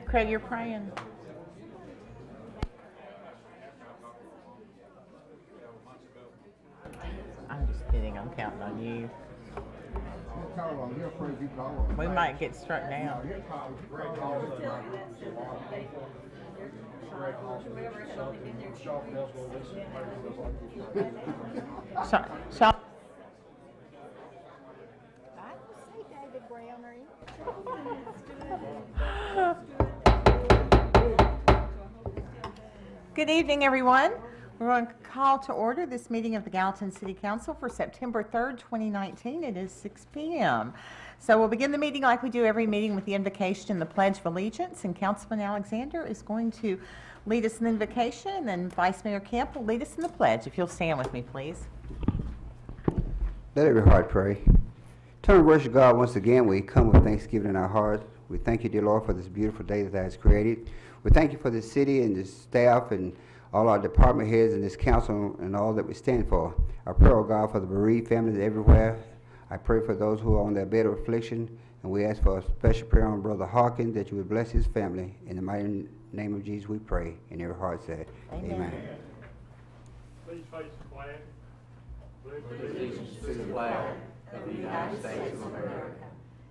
Craig, you're praying. I'm just kidding. I'm counting on you. We might get struck down. Sean. I don't see David Brown or anything. Good evening, everyone. We're going to call to order this meeting of the Gallatin City Council for September 3rd, 2019. It is 6 p.m. So we'll begin the meeting like we do every meeting with the invocation and the Pledge of Allegiance. And Councilman Alexander is going to lead us in the invocation, and then Vice Mayor Camp will lead us in the pledge. If you'll stand with me, please. Let every heart pray. Turn and worship God once again. We come with thanksgiving in our heart. We thank you, dear Lord, for this beautiful day that Thou hast created. We thank you for this city and this staff and all our department heads and this council and all that we stand for. I pray, oh God, for the bereaved families everywhere. I pray for those who are on their bed of affliction, and we ask for a special prayer on Brother Hawkins, that you would bless his family. In the mighty name of Jesus we pray, and every heart said, Amen. Please face the flag. Allegiance to the flag of the United States of America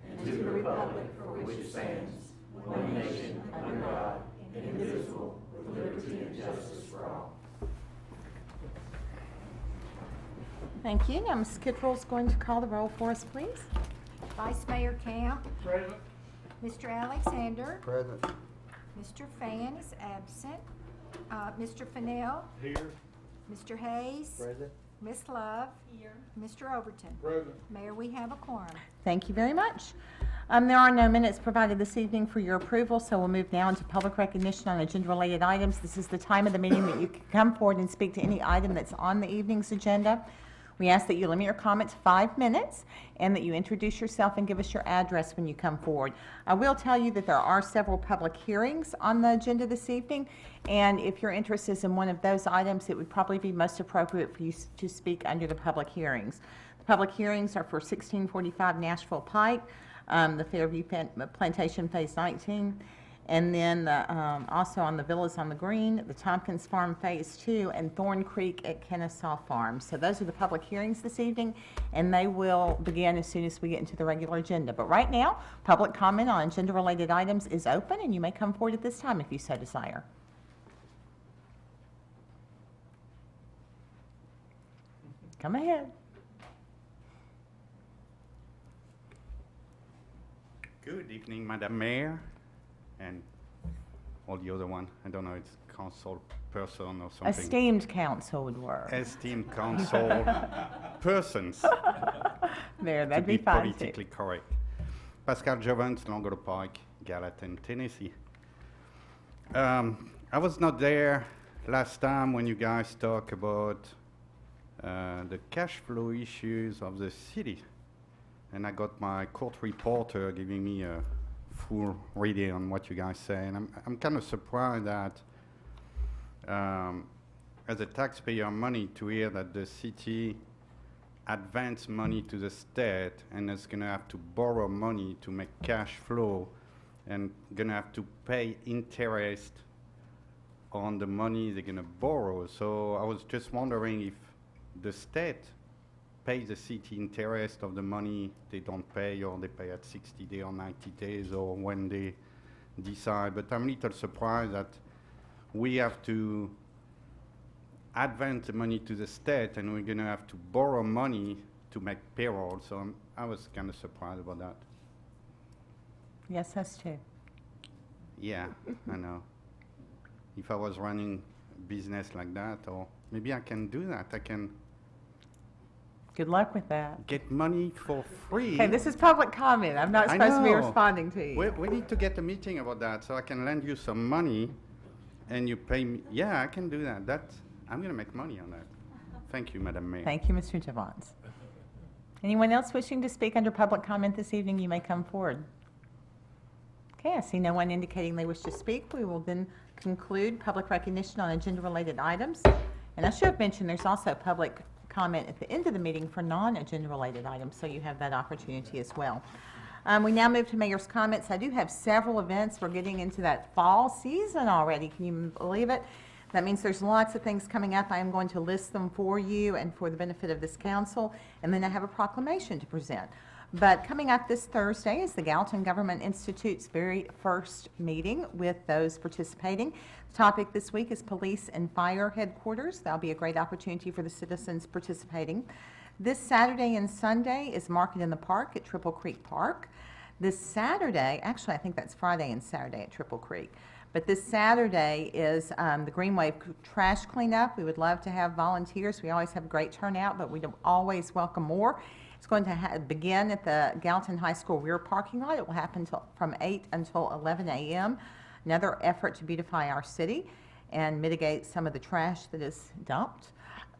and to the republic for which it stands, one nation, under God, indivisible, with liberty and justice for all. Thank you. Now, Ms. Kittrell is going to call the roll for us, please. Vice Mayor Camp, Present. Mr. Alexander, Present. Mr. Fan is absent, Mr. Fennell, Here. Mr. Hayes, Present. Miss Love, here, Mr. Overton. Present. Mayor, we have a quorum. Thank you very much. There are no minutes provided this evening for your approval, so we'll move now into public recognition on agenda-related items. This is the time of the meeting that you can come forward and speak to any item that's on the evening's agenda. We ask that you limit your comment to 5 minutes and that you introduce yourself and give us your address when you come forward. I will tell you that there are several public hearings on the agenda this evening, and if your interest is in one of those items, it would probably be most appropriate for you to speak under the public hearings. The public hearings are for 1645 Nashville Pike, the Fairview Plantation Phase 19, and then also on the Villas on the Green, the Tompkins Farm Phase 2, and Thorn Creek at Kennesaw Farm. So those are the public hearings this evening, and they will begin as soon as we get into the regular agenda. But right now, public comment on agenda-related items is open, and you may come forward at this time if you so desire. Come ahead. Good evening, Madam Mayor, and all the other one. I don't know, it's council person or something. Esteemed council would work. Esteemed council persons. There, that'd to be fine politically correct. Pascal Jovens, Longoro Park, Gallatin, Tennessee. I was not there last time when you guys talked about the cash flow issues of the city. And I got my court reporter giving me a full reading on what you guys say. And I'm kind of surprised that as a taxpayer money to hear that the city advance money to the state and is going to have to borrow money to make cash flow and going to have to pay interest on the money they're going to borrow. So I was just wondering if the state pays the city interest of the money they don't pay, or they pay at 60 days or 90 days, or when they decide. But I'm a little surprised that we have to advance the money to the state and we're going to have to borrow money to make payroll. So I was kind of surprised about that. Yes, us too. Yeah, I know. If I was running business like that, or maybe I can do that. I can Good luck with that. get money for free. Okay, this is public comment. I'm not I supposed to be know. responding to you. We need to get a meeting about that, so I can lend you some money and you pay me. Yeah, I can do that. I'm going to make money on that. Thank you, Madam Mayor. Thank you, Mr. Javons. Anyone else wishing to speak under public comment this evening, you may come forward. Okay, I see no one indicating they wish to speak. We will then conclude public recognition on agenda-related items. And I should have mentioned there's also public comment at the end of the meeting for non-agenda related items, so you have that opportunity as well. We now move to mayor's comments. I do have several events. We're getting into that fall season already. Can you believe it? That means there's lots of things coming up. I am going to list them for you and for the benefit of this council, and then I have a proclamation to present. But coming up this Thursday is the Gallatin Government Institute's very first meeting with those participating. The topic this week is police and fire headquarters. That'll be a great opportunity for the citizens participating. This Saturday and Sunday is Market in the Park at Triple Creek Park. This Saturday, actually I think that's Friday and Saturday at Triple Creek. But this Saturday is the Green Wave trash cleanup. We would love to have volunteers. We always have a great turnout, but we always welcome more. It's going to begin at the Gallatin High School rear parking lot. It will happen from 8 until 11 a.m. Another effort to beautify our city and mitigate some of the trash that is dumped.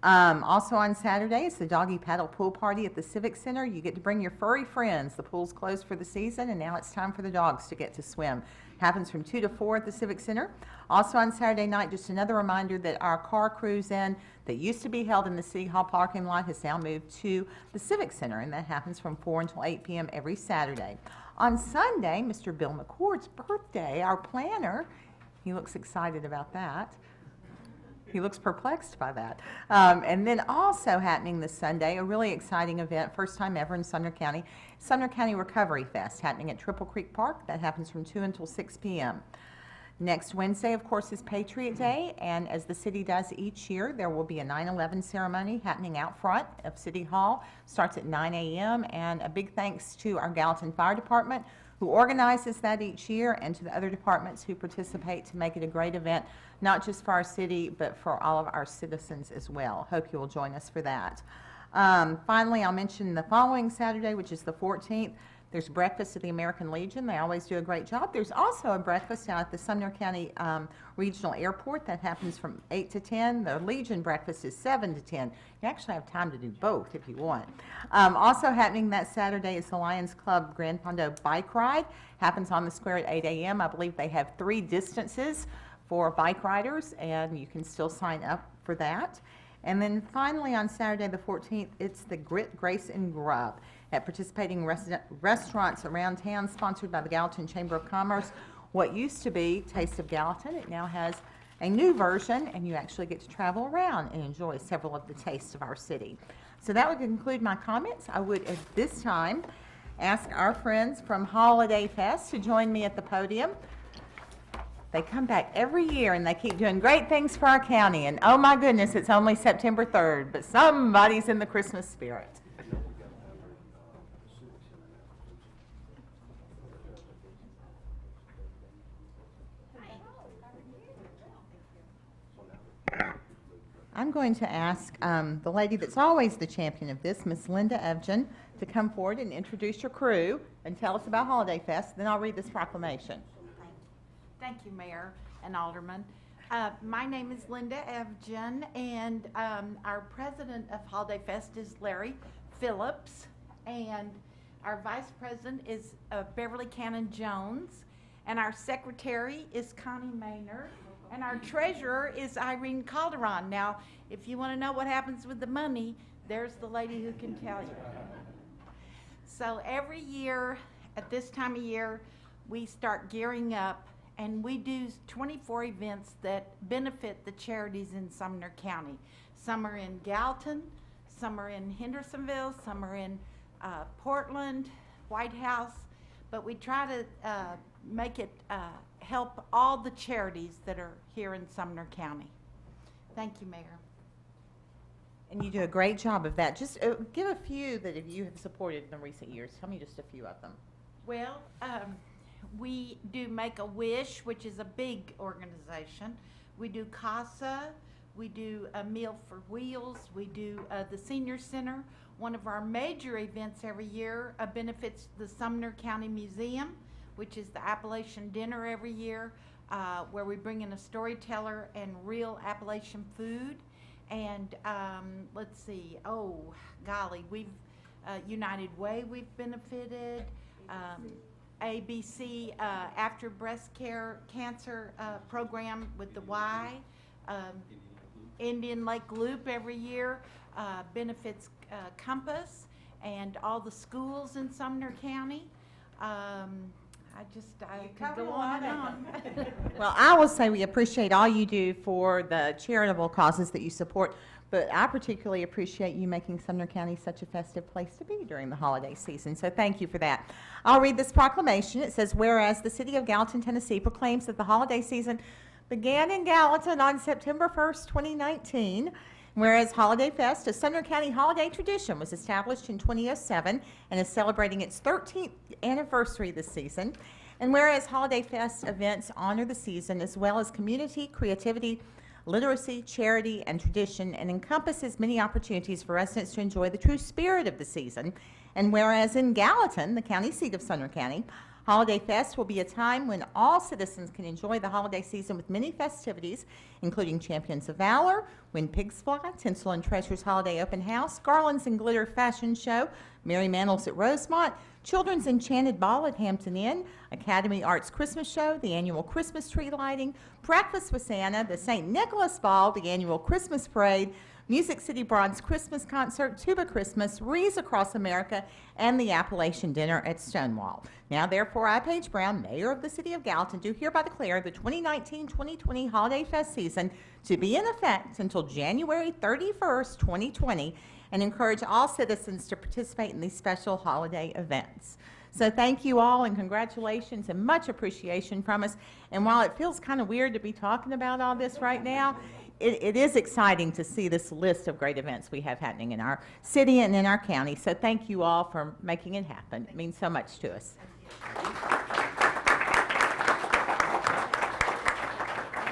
Also on Saturday is the Doggy Paddle Pool Party at the Civic Center. You get to bring your furry friends. The pool's closed for the season, and now it's time for the dogs to get to swim. Happens from 2 to 4 at the Civic Center. Also on Saturday night, just another reminder that our car cruise in that used to be held in the City Hall parking lot has now moved to the Civic Center, and that happens from 4 until 8 p.m. every Saturday. On Sunday, Mr. Bill McCord's birthday, our planner, he looks excited about that. He looks perplexed by that. And then also happening this Sunday, a really exciting event, first time ever in Sumner County Recovery Fest, happening at Triple Creek Park. That happens from 2 until 6 p.m. Next Wednesday, of course, is Patriot Day, and as the city does each year, there will be a 9/11 ceremony happening out front of City Hall. Starts at 9 a.m., and a big thanks to our Gallatin Fire Department, who organizes that each year, and to the other departments who participate to make it a great event, not just for our city, but for all of our citizens as well. Hope you will join us for that. Finally, I'll mention the following Saturday, which is the 14th. There's breakfast at the American Legion. They always do a great job. There's also a breakfast down at the Sumner County Regional Airport that happens from 8 to 10. The Legion breakfast is 7 to 10. You actually have time to do both if you want. Also happening that Saturday is the Lions Club Grand Pondo Bike Ride. Happens on the square at 8 a.m. I believe they have 3 distances for bike riders, and you can still sign up for that. And then finally on Saturday the 14th, it's the Grit, Grace, and Grub at participating restaurants around town, sponsored by the Gallatin Chamber of Commerce. What used to be Taste of Gallatin, it now has a new version, and you actually get to travel around and enjoy several of the tastes of our city. So that would conclude my comments. I would at this time ask our friends from Holiday Fest to join me at the podium. They come back every year and they keep doing great things for our county, and oh my goodness, it's only September 3rd, but somebody's in the Christmas spirit. I'm going to ask the lady that's always the champion of this, Miss Linda Evgen, to come forward and introduce your crew and tell us about Holiday Fest. Then I'll read this proclamation. Thank you, Mayor and Alderman. My name is Linda Evgen, and our president of Holiday Fest is Larry Phillips, and our vice president is Beverly Cannon Jones, and our secretary is Connie Maynard, and our treasurer is Irene Calderon. Now, if you want to know what happens with the money, there's the lady who can tell you. So every year, at this time of year, we start gearing up, and we do 24 events that benefit the charities in Sumner County. Some are in Gallatin, some are in Hendersonville, some are in Portland, White House, but we try to make it help all the charities that are here in Sumner County. Thank you, Mayor. And you do a great job of that. Just give a few that you have supported in the recent years. Tell me just a few of them. Well, we do Make-A-Wish, which is a big organization. We do CASA. We do a Meal for Wheels. We do the Senior Center. One of our major events every year benefits the Sumner County Museum, which is the Appalachian Dinner every year, where we bring in a storyteller and real Appalachian food. And let's see, oh golly, we've United Way we've benefited, ABC after breast cancer program with the Y, Indian Lake Loop every year benefits Compass and all the schools in Sumner County. I could go on and on. Well, I will say we appreciate all you do for the charitable causes that you support, but I particularly appreciate you making Sumner County such a festive place to be during the holiday season, so thank you for that. I'll read this proclamation. It says, whereas the city of Gallatin, Tennessee proclaims that the holiday season began in Gallatin on September 1st, 2019, whereas Holiday Fest, a Sumner County holiday tradition, was established in 2007 and is celebrating its 13th anniversary this season. And whereas Holiday Fest events honor the season as well as community, creativity, literacy, charity, and tradition, and encompasses many opportunities for residents to enjoy the true spirit of the season. And whereas in Gallatin, the county seat of Sumner County, Holiday Fest will be a time when all citizens can enjoy the holiday season with many festivities, including Champions of Valor, When Pigs Fly, Tinsel and Treasures Holiday Open House, Garlands and Glitter Fashion Show, Merry Mantles at Rosemont, Children's Enchanted Ball at Hampton Inn, Academy Arts Christmas Show, the annual Christmas tree lighting, Breakfast with Santa, the St. Nicholas Ball, the annual Christmas Parade, Music City Bronze Christmas Concert, Tuba Christmas, Wreaths Across America, and the Appalachian Dinner at Stonewall. Now, therefore, I, Paige Brown, Mayor of the City of Gallatin, do hereby declare the 2019-2020 Holiday Fest season to be in effect until January 31st, 2020, and encourage all citizens to participate in these special holiday events. So thank you all, and congratulations and much appreciation from us. And while it feels kind of weird to be talking about all this right now, it is exciting to see this list of great events we have happening in our city and in our county. So thank you all for making it happen. It means so much to us.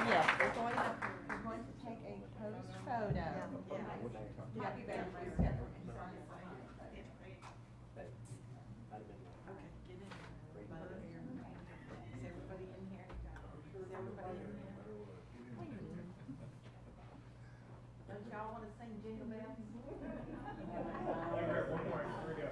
Yes, we're going to take a post photo. Might be better for us to- Don't y'all want to sing Jingle Bells? One more, here we go.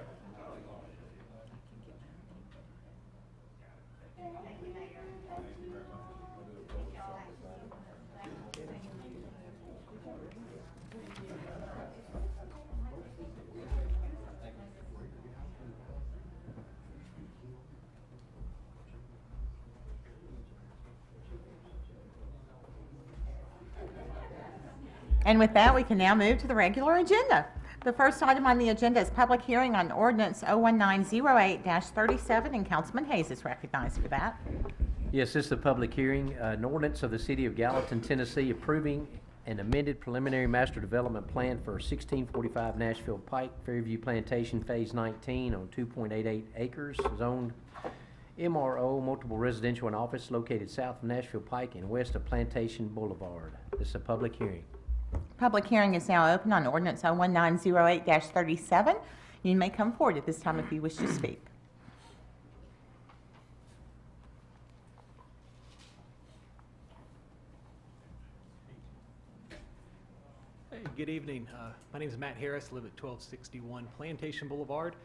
And with that, we can now move to the regular agenda. The first item on the agenda is public hearing on ordinance 01908-37, and Councilman Hayes is recognized for that. Yes, this is a public hearing, an ordinance of the City of Gallatin, Tennessee, approving an amended preliminary master development plan for 1645 Nashville Pike, Fairview Plantation, Phase 19 on 2.88 acres, zoned MRO, multiple residential and office, located south of Nashville Pike and west of Plantation Boulevard. This is a public hearing. Public hearing is now open on ordinance 01908-37. You may come forward at this time if you wish to speak. Hey, good evening. My name is Matt Harris, live at 1261 Plantation Boulevard,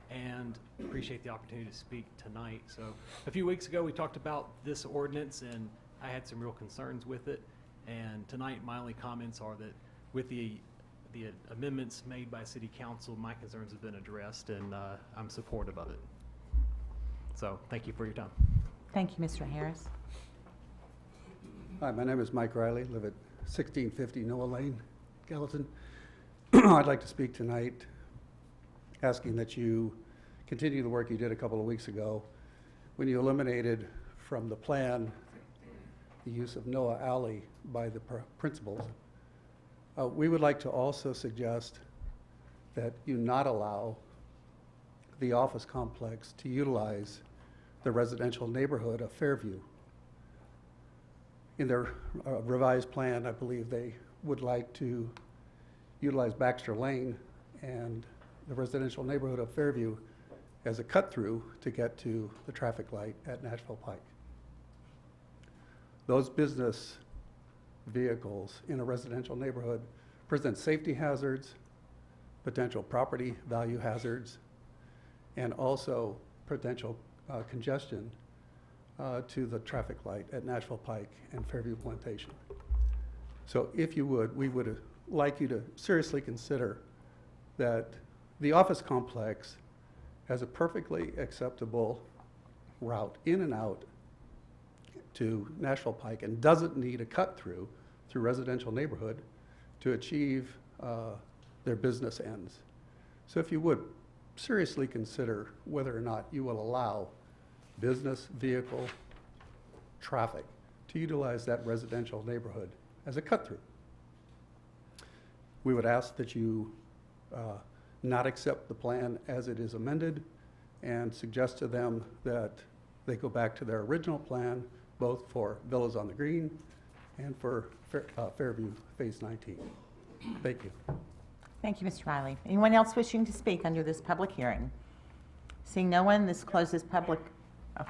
and appreciate the opportunity to speak tonight. So a few weeks ago, we talked about this ordinance, and I had some real concerns with it. And tonight, my only comments are that with the amendments made by City Council, my concerns have been addressed, and I'm supportive of it. So thank you for your time. Thank you, Mr. Harris. Hi, my name is Mike Riley, live at 1650 Noah Lane, Gallatin. I'd like to speak tonight asking that you continue the work you did a couple of weeks ago when you eliminated from the plan the use of Noah Alley by the principals. We would like to also suggest that you not allow the office complex to utilize the residential neighborhood of Fairview. In their revised plan, I believe they would like to utilize Baxter Lane and the residential neighborhood of Fairview as a cut-through to get to the traffic light at Nashville Pike. Those business vehicles in a residential neighborhood present safety hazards, potential property value hazards, and also potential congestion to the traffic light at Nashville Pike and Fairview Plantation. So if you would, we would like you to seriously consider that the office complex has a perfectly acceptable route in and out to National Pike and doesn't need a cut-through through residential neighborhood to achieve their business ends. So if you would, seriously consider whether or not you will allow business, vehicle, traffic to utilize that residential neighborhood as a cut-through. We would ask that you not accept the plan as it is amended and suggest to them that they go back to their original plan, both for Villas on the Green and for Fairview Phase 19. Thank you. Thank you, Mr. Riley. Anyone else wishing to speak under this public hearing? Seeing no one, this closes public. Oh.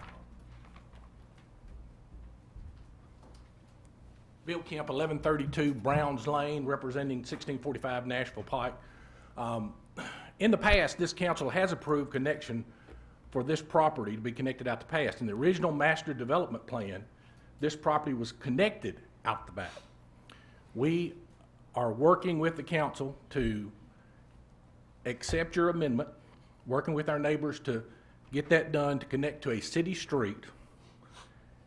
Bill Kemp, 1132 Browns Lane, representing 1645 Nashville Pike. In the past, this council has approved connection for this property to be connected out the past. In the original master development plan, this property was connected out the back. We are working with the council to accept your amendment, working with our neighbors to get that done to connect to a city street.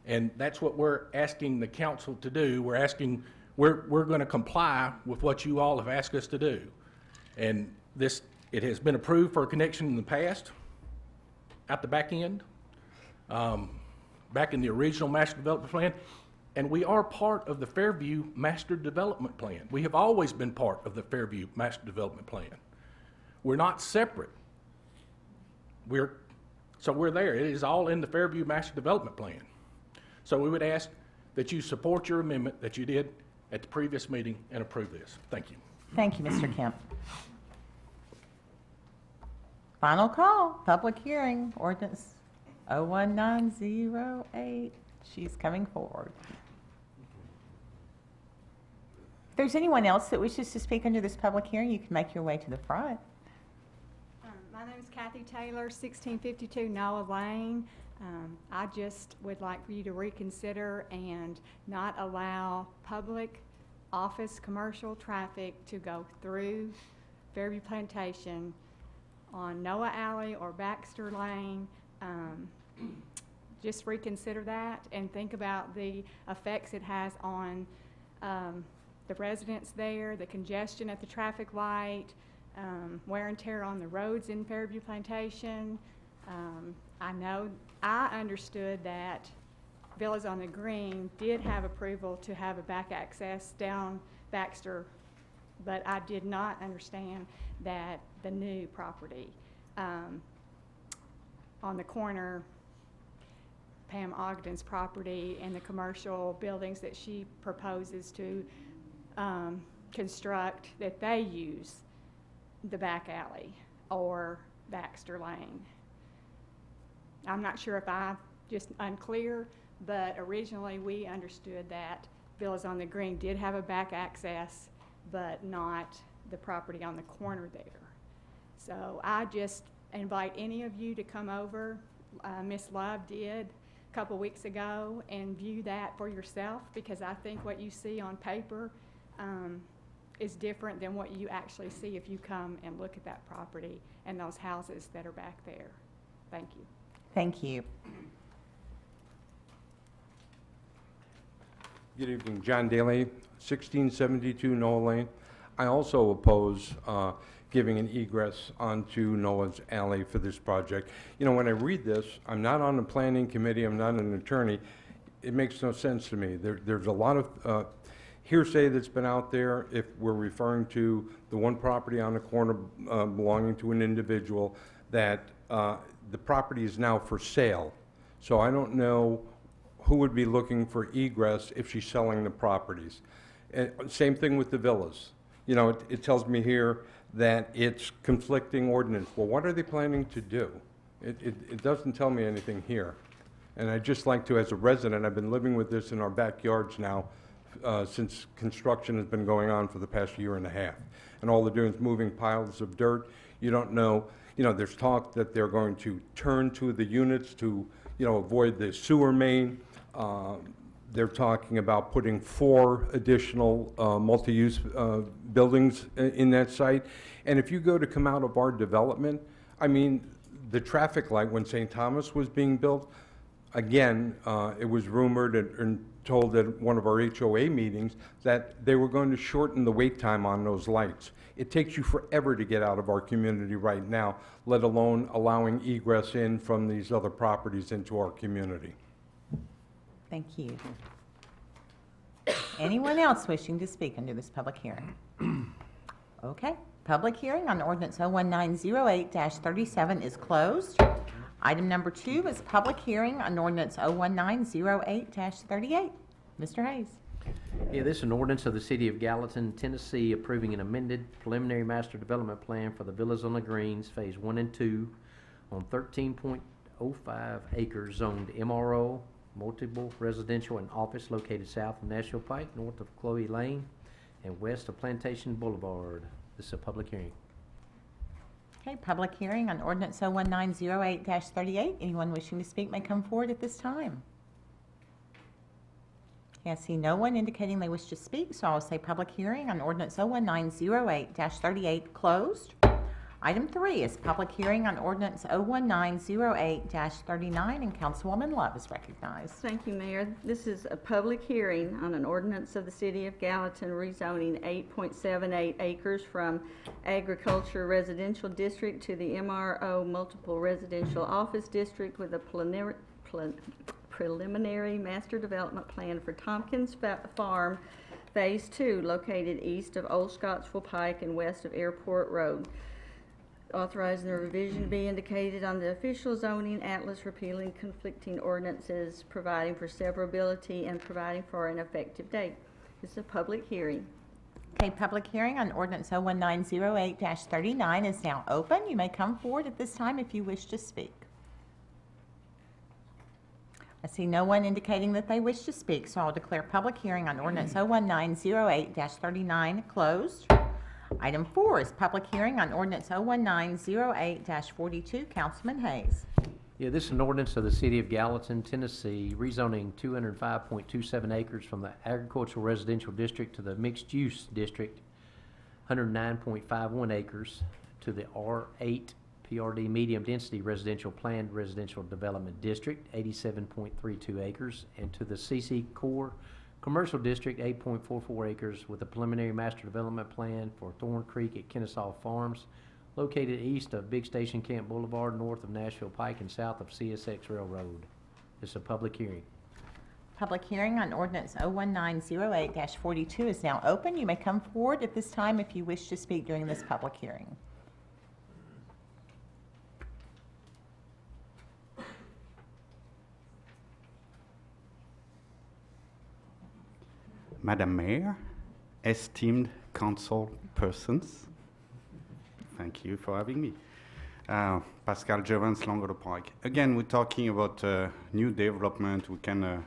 And that's what we're asking the council to do. We're going to comply with what you all have asked us to do. And it has been approved for a connection in the past, at the back end, back in the original master development plan. And we are part of the Fairview Master Development Plan. We have always been part of the Fairview Master Development Plan. We're not separate. So we're there. It is all in the Fairview Master Development Plan. So we would ask that you support your amendment that you did at the previous meeting and approve this. Thank you. Thank you, Mr. Kemp. Final call, public hearing, ordinance 01908. She's coming forward. If there's anyone else that wishes to speak under this public hearing, you can make your way to the front. My name is Kathy Taylor, 1652 Noah Lane. I just would like for you to reconsider and not allow public office commercial traffic to go through Fairview Plantation on Noah Alley or Baxter Lane. Just reconsider that and think about the effects it has on the residents there, the congestion at the traffic light, wear and tear on the roads in Fairview Plantation. I understood that Villas on the Green did have approval to have a back access down Baxter, but I did not understand that the new property on the corner, Pam Ogden's property, and the commercial buildings that she proposes to construct, that they use the back alley or Baxter Lane. I'm not sure if I'm just unclear, but originally we understood that Villas on the Green did have a back access, but not the property on the corner there. So I just invite any of you to come over. Miss Love did a couple weeks ago and view that for yourself, because I think what you see on paper is different than what you actually see if you come and look at that property and those houses that are back there. Thank you. Thank you. Good evening, John Daly, 1672 Noah Lane. I also oppose giving an egress onto Noah's Alley for this project. You know, when I read this, I'm not on the planning committee, I'm not an attorney. It makes no sense to me. There's a lot of hearsay that's been out there if we're referring to the one property on the corner belonging to an individual, that the property is now for sale. So I don't know who would be looking for egress if she's selling the properties. Same thing with the villas. You know, it tells me here that it's conflicting ordinance. Well, what are they planning to do? It doesn't tell me anything here. And I'd just like to, as a resident, I've been living with this in our backyards now since construction has been going on for the past year and a half. And all they're doing is moving piles of dirt. You don't know, you know, there's talk that they're going to turn to the units to, you know, avoid the sewer main. They're talking about putting 4 additional multi-use buildings in that site. And if you go to come out of our development, I mean, the traffic light when St. Thomas was being built, again, it was rumored and told at one of our HOA meetings that they were going to shorten the wait time on those lights. It takes you forever to get out of our community right now, let alone allowing egress in from these other properties into our community. Thank you. Anyone else wishing to speak under this public hearing? Okay, public hearing on ordinance 01908-37 is closed. Item number 2 is public hearing on ordinance 01908-38. Mr. Hayes. Yeah, this is an ordinance of the City of Gallatin, Tennessee, approving an amended preliminary master development plan for the Villas on the Greens, Phase 1 and 2, on 13.05 acres zoned MRO, multiple residential and office located south of Nashville Pike, north of Chloe Lane, and west of Plantation Boulevard. This is a public hearing. Okay, public hearing on ordinance 01908-38. Anyone wishing to speak may come forward at this time. Okay, I see no one indicating they wish to speak, so I'll say public hearing on ordinance 01908-38 closed. Item 3 is public hearing on ordinance 01908-39, and Councilwoman Love is recognized. Thank you, Mayor. This is a public hearing on an ordinance of the City of Gallatin rezoning 8.78 acres from Agriculture Residential District to the MRO Multiple Residential Office District with a preliminary master development plan for Tompkins Farm Phase 2, located east of Old Scottsville Pike and west of Airport Road. Authorizing the revision be indicated on the official zoning atlas, repealing conflicting ordinances, providing for severability, and providing for an effective date. This is a public hearing. Okay, public hearing on ordinance 01908-39 is now open. You may come forward at this time if you wish to speak. I see no one indicating that they wish to speak, so I'll declare public hearing on ordinance 01908-39 closed. Item 4 is public hearing on ordinance 01908-42. Councilman Hayes. Yeah, this is an ordinance of the City of Gallatin, Tennessee, rezoning 205.27 acres from the Agricultural Residential District to the Mixed Use District, 109.51 acres to the R8 PRD Medium Density Residential Planned Residential Development District, 87.32 acres, and to the CC Core Commercial District, 8.44 acres, with a preliminary master development plan for Thorn Creek at Kennesaw Farms, located east of Big Station Camp Boulevard, north of Nashville Pike, and south of CSX Railroad. This is a public hearing. Public hearing on ordinance 01908-42 is now open. You may come forward at this time if you wish to speak during this public hearing. Madam Mayor, esteemed council persons, thank you for having me. Pascal Jevans, Languedoc Park. Again, we're talking about new development. We kind of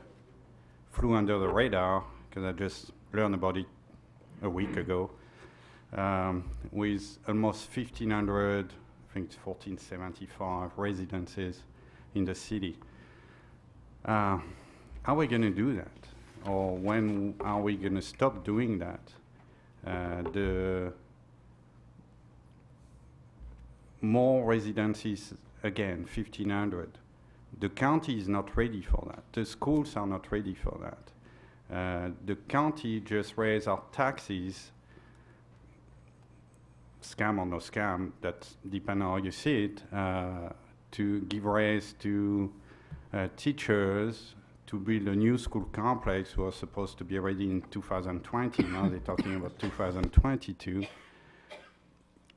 flew under the radar because I just learned about it a week ago. With almost 1,500, I think it's 1,475 residences in the city. How are we going to do that? Or when are we going to stop doing that? The more residencies, again, 1,500. The county is not ready for that. The schools are not ready for that. The county just raised our taxes, scam or no scam, that depends on how you see it, to give raise to teachers, to build a new school complex was supposed to be ready in 2020. Now they're talking about 2022.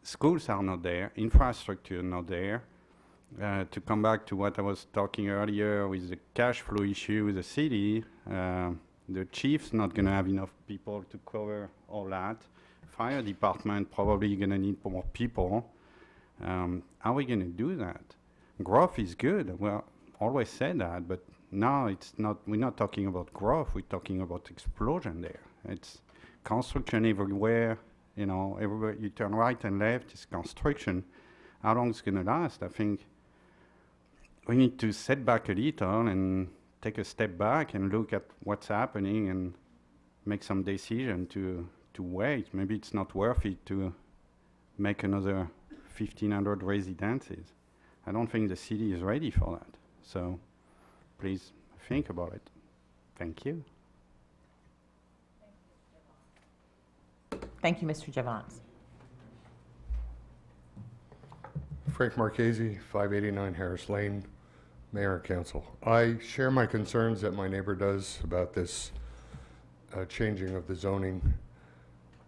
Schools are not there, infrastructure not there. To come back to what I was talking earlier with the cash flow issue with the city, the chief's not going to have enough people to cover all that. Fire department probably going to need more people. How are we going to do that? Growth is good. Well, always said that, but now it's not. We're not talking about growth. We're talking about explosion there. It's construction everywhere. You know, everywhere you turn right and left is construction. How long it's going to last? I think we need to set back a little and take a step back and look at what's happening and make some decision to wait. Maybe it's not worth it to make another 1,500 residences. I don't think the city is ready for that. So please think about it. Thank you. Thank you, Mr. Javance. Frank Marchese, 589 Harris Lane, Mayor and Council. I share my concerns that my neighbor does about this changing of the zoning.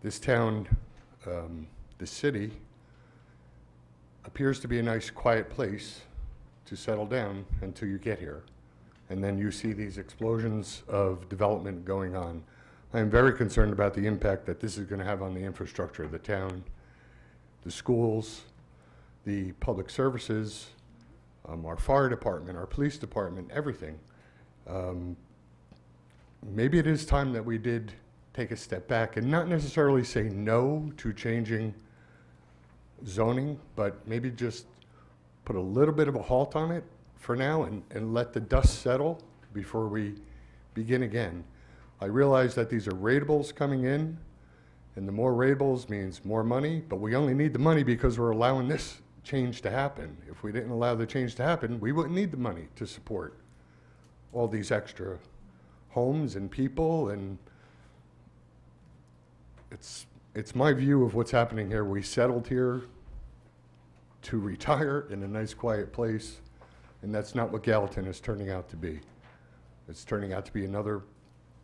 This town, the city, appears to be a nice, quiet place to settle down until you get here. And then you see these explosions of development going on. I am very concerned about the impact that this is going to have on the infrastructure of the town, the schools, the public services, our fire department, our police department, everything. Maybe it is time that we did take a step back and not necessarily say no to changing zoning, but maybe just put a little bit of a halt on it for now and let the dust settle before we begin again. I realize that these are ratables coming in, and the more ratables means more money, but we only need the money because we're allowing this change to happen. If we didn't allow the change to happen, we wouldn't need the money to support all these extra homes and people, and it's my view of what's happening here. We settled here to retire in a nice quiet place, and that's not what Gallatin is turning out to be. It's turning out to be another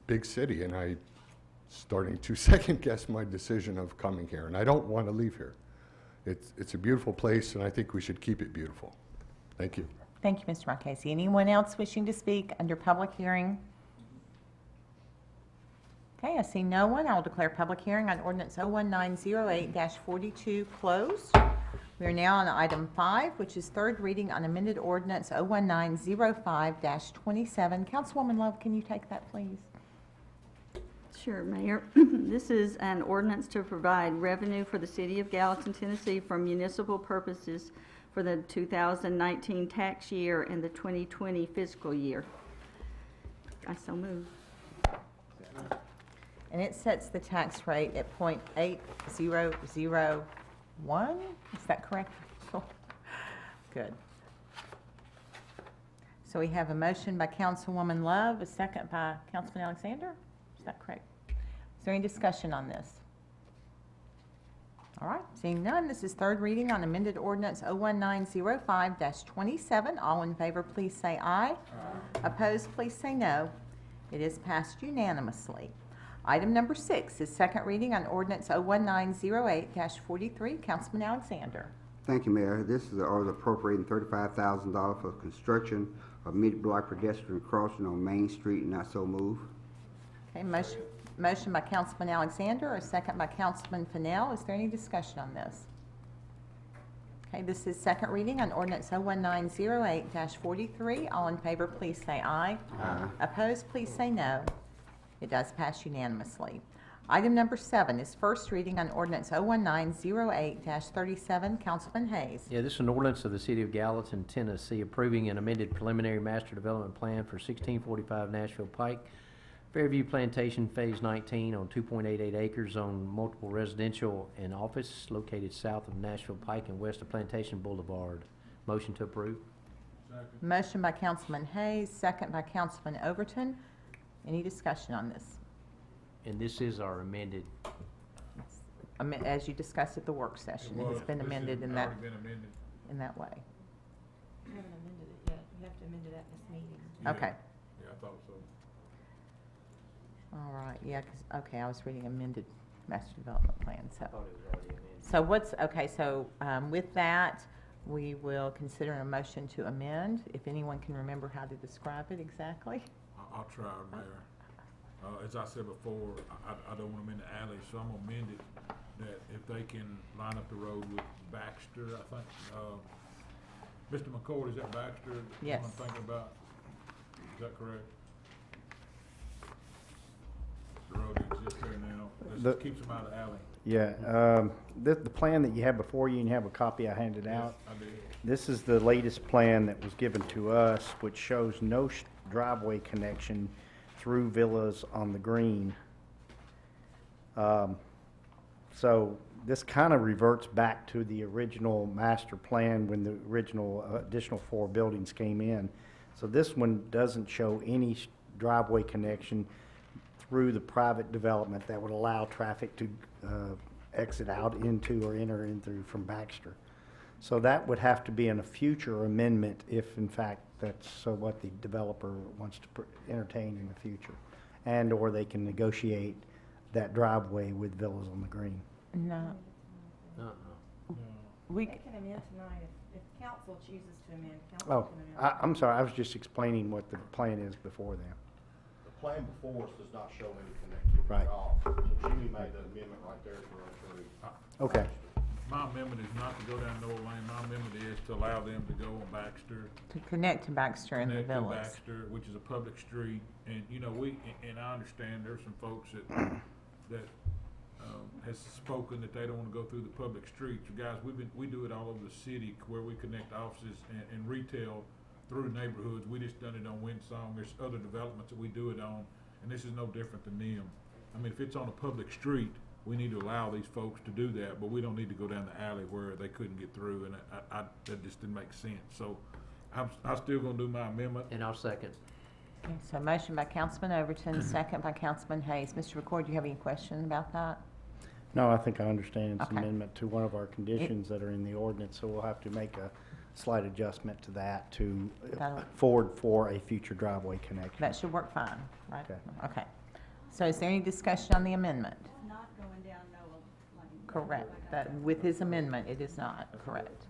big city, and I'm starting to second guess my decision of coming here, and I don't want to leave here. It's a beautiful place, and I think we should keep it beautiful. Thank you. Thank you, Mr. Marchese. Anyone else wishing to speak under public hearing? Okay, I see no one. I will declare public hearing on ordinance 01908-42 closed. We are now on item 5, which is third reading on amended ordinance 01905-27. Councilwoman Love, can you take that, please? Sure, Mayor. This is an ordinance to provide revenue for the city of Gallatin, Tennessee from municipal purposes for the 2019 tax year and the 2020 fiscal year. I so move. And it sets the tax rate at .8001. Is that correct? Good. So we have a motion by Councilwoman Love, a second by Councilman Alexander. Is that correct? Is there any discussion on this? All right, seeing none, this is third reading on amended ordinance 01905-27. All in favor, please say aye. Aye. Opposed, please say no. It is passed unanimously. Item number 6 is second reading on ordinance 01908-43. Councilman Alexander. Thank you, Mayor. This is an order appropriating $35,000 for construction of mid-block pedestrian crossing on Main Street, and I so move. Okay, motion by Councilman Alexander, a second by Councilman Fennell. Is there any discussion on this? Okay, this is second reading on ordinance 01908-43. All in favor, please say aye. Aye. Opposed, please say no. It does pass unanimously. Item number 7 is first reading on ordinance 01908-37. Councilman Hayes. Yeah, this is an ordinance of the City of Gallatin, Tennessee, approving an amended preliminary master development plan for 1645 Nashville Pike, Fairview Plantation Phase 19 on 2.88 acres on multiple residential and office located south of Nashville Pike and west of Plantation Boulevard. Motion to approve. Second. Motion by Councilman Hayes, second by Councilman Overton. Any discussion on this? And this is our amended. As you discussed at the work session, it has been amended in that way. You haven't amended it yet. You have to amend it at this meeting. Okay. Yeah, I thought so. All right, yeah, 'cause, okay, I was reading amended master development plan, so. I thought it was already amended. So what's, okay, so with that, we will consider a motion to amend. If anyone can remember how to describe it exactly. I'll try, Mayor. As I said before, I don't want them in the alley, so I'm gonna amend it that if they can line up the road with Baxter, I think, Mr. McCord, is that Baxter? Yes. I'm thinking about, is that correct? The road exists there now, this keeps them out of the alley. Yeah, the plan that you have before you, and you have a copy I handed out. Yes, I did. This is the latest plan that was given to us, which shows no driveway connection through villas on the green. So this kind of reverts back to the original master plan when the original additional 4 buildings came in. So this one doesn't show any driveway connection through the private development that would allow traffic to exit out into or enter in through from Baxter. So that would have to be in a future amendment if in fact that's what the developer wants to entertain in the future. And/or they can negotiate that driveway with Villas on the Green. No. We, They can amend tonight if council chooses to amend. Oh, I'm sorry, I was just explaining what the plan is before them. The plan before us does not show any connectivity Right. at all. So Jimmy made the amendment right there to run through. Okay. My amendment is not to go down Noah Lane. My amendment is to allow them to go on Baxter. to connect to Baxter and the Connect to villas. Baxter, which is a public street, and, you know, and I understand there's some folks that has spoken that they don't wanna go through the public streets. You guys, we do it all over the city where we connect offices and retail through neighborhoods. We just done it on Windsong. There's other developments that we do it on, and this is no different than them. I mean, if it's on a public street, we need to allow these folks to do that, but we don't need to go down the alley where they couldn't get through, and that just didn't make sense. So I'm still gonna do my amendment. And I'll second. Okay, so motion by Councilman Overton, second by Councilman Hayes. Mr. Record, do you have any question about that? No, I think I understand it's Okay. amendment to one of our conditions that are in the ordinance, so we'll have to make a slight adjustment to that to That'll- forward for a future driveway connection. That should work fine, right? Okay. Okay. So is there any discussion on the amendment? Not going down Noah Lane. Correct. That, with his amendment, it is not, correct.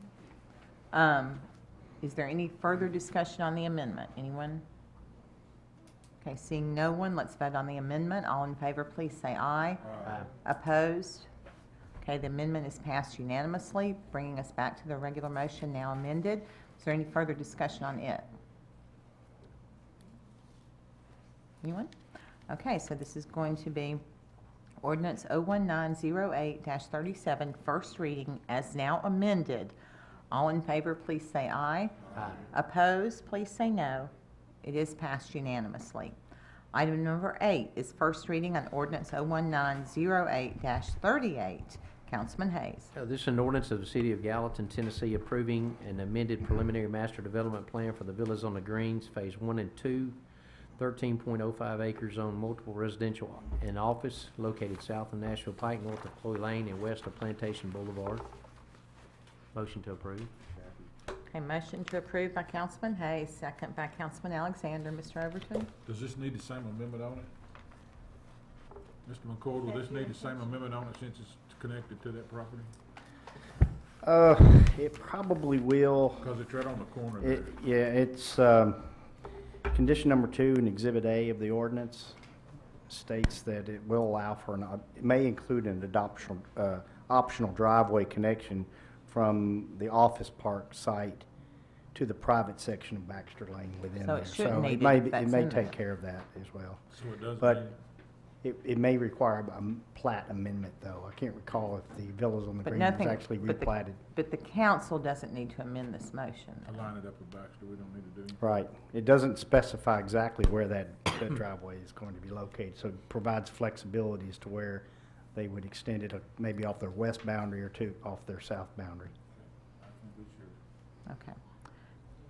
Is there any further discussion on the amendment? Anyone? Okay, seeing no one, let's vote on the amendment. All in favor, please say aye. Aye. Opposed? Okay, the amendment is passed unanimously, bringing us back to the regular motion now amended. Is there any further discussion on it? Anyone? Okay, so this is going to be ordinance 01908-37, first reading, as now amended. All in favor, please say aye. Aye. Opposed, please say no. It is passed unanimously. Item number 8 is first reading on ordinance 01908-38. Councilman Hayes. This is an ordinance of the City of Gallatin, Tennessee, approving an amended preliminary master development plan for the Villas on the Greens, Phase 1 and 2, 13.05 acres on multiple residential and office located south of Nashville Pike, north of Chloe Lane, and west of Plantation Boulevard. Motion to approve. Okay, motion to approve by Councilman Hayes, second by Councilman Alexander. Mr. Overton? Does this need the same amendment on it? Mr. McCord, will this need the same amendment on it since it's connected to that property? It probably will. Because it's right on the corner there. Yeah, it's, condition number 2 in Exhibit A of the ordinance states that it will allow for it may include an optional driveway connection from the office park site to the private section of Baxter Lane within So there. it shouldn't need may it if that's in take there. care of that as well. So it does But need- it may require a plat amendment, though. I can't recall if the Villas on the But Green was nothing, actually replatted. but the council doesn't need to amend this motion. Align it up with Baxter, we don't need to do anything. Right. It doesn't specify exactly where that driveway is going to be located, so it provides flexibility as to where they would extend it, maybe off their west boundary or off their south boundary. I think we should. Okay.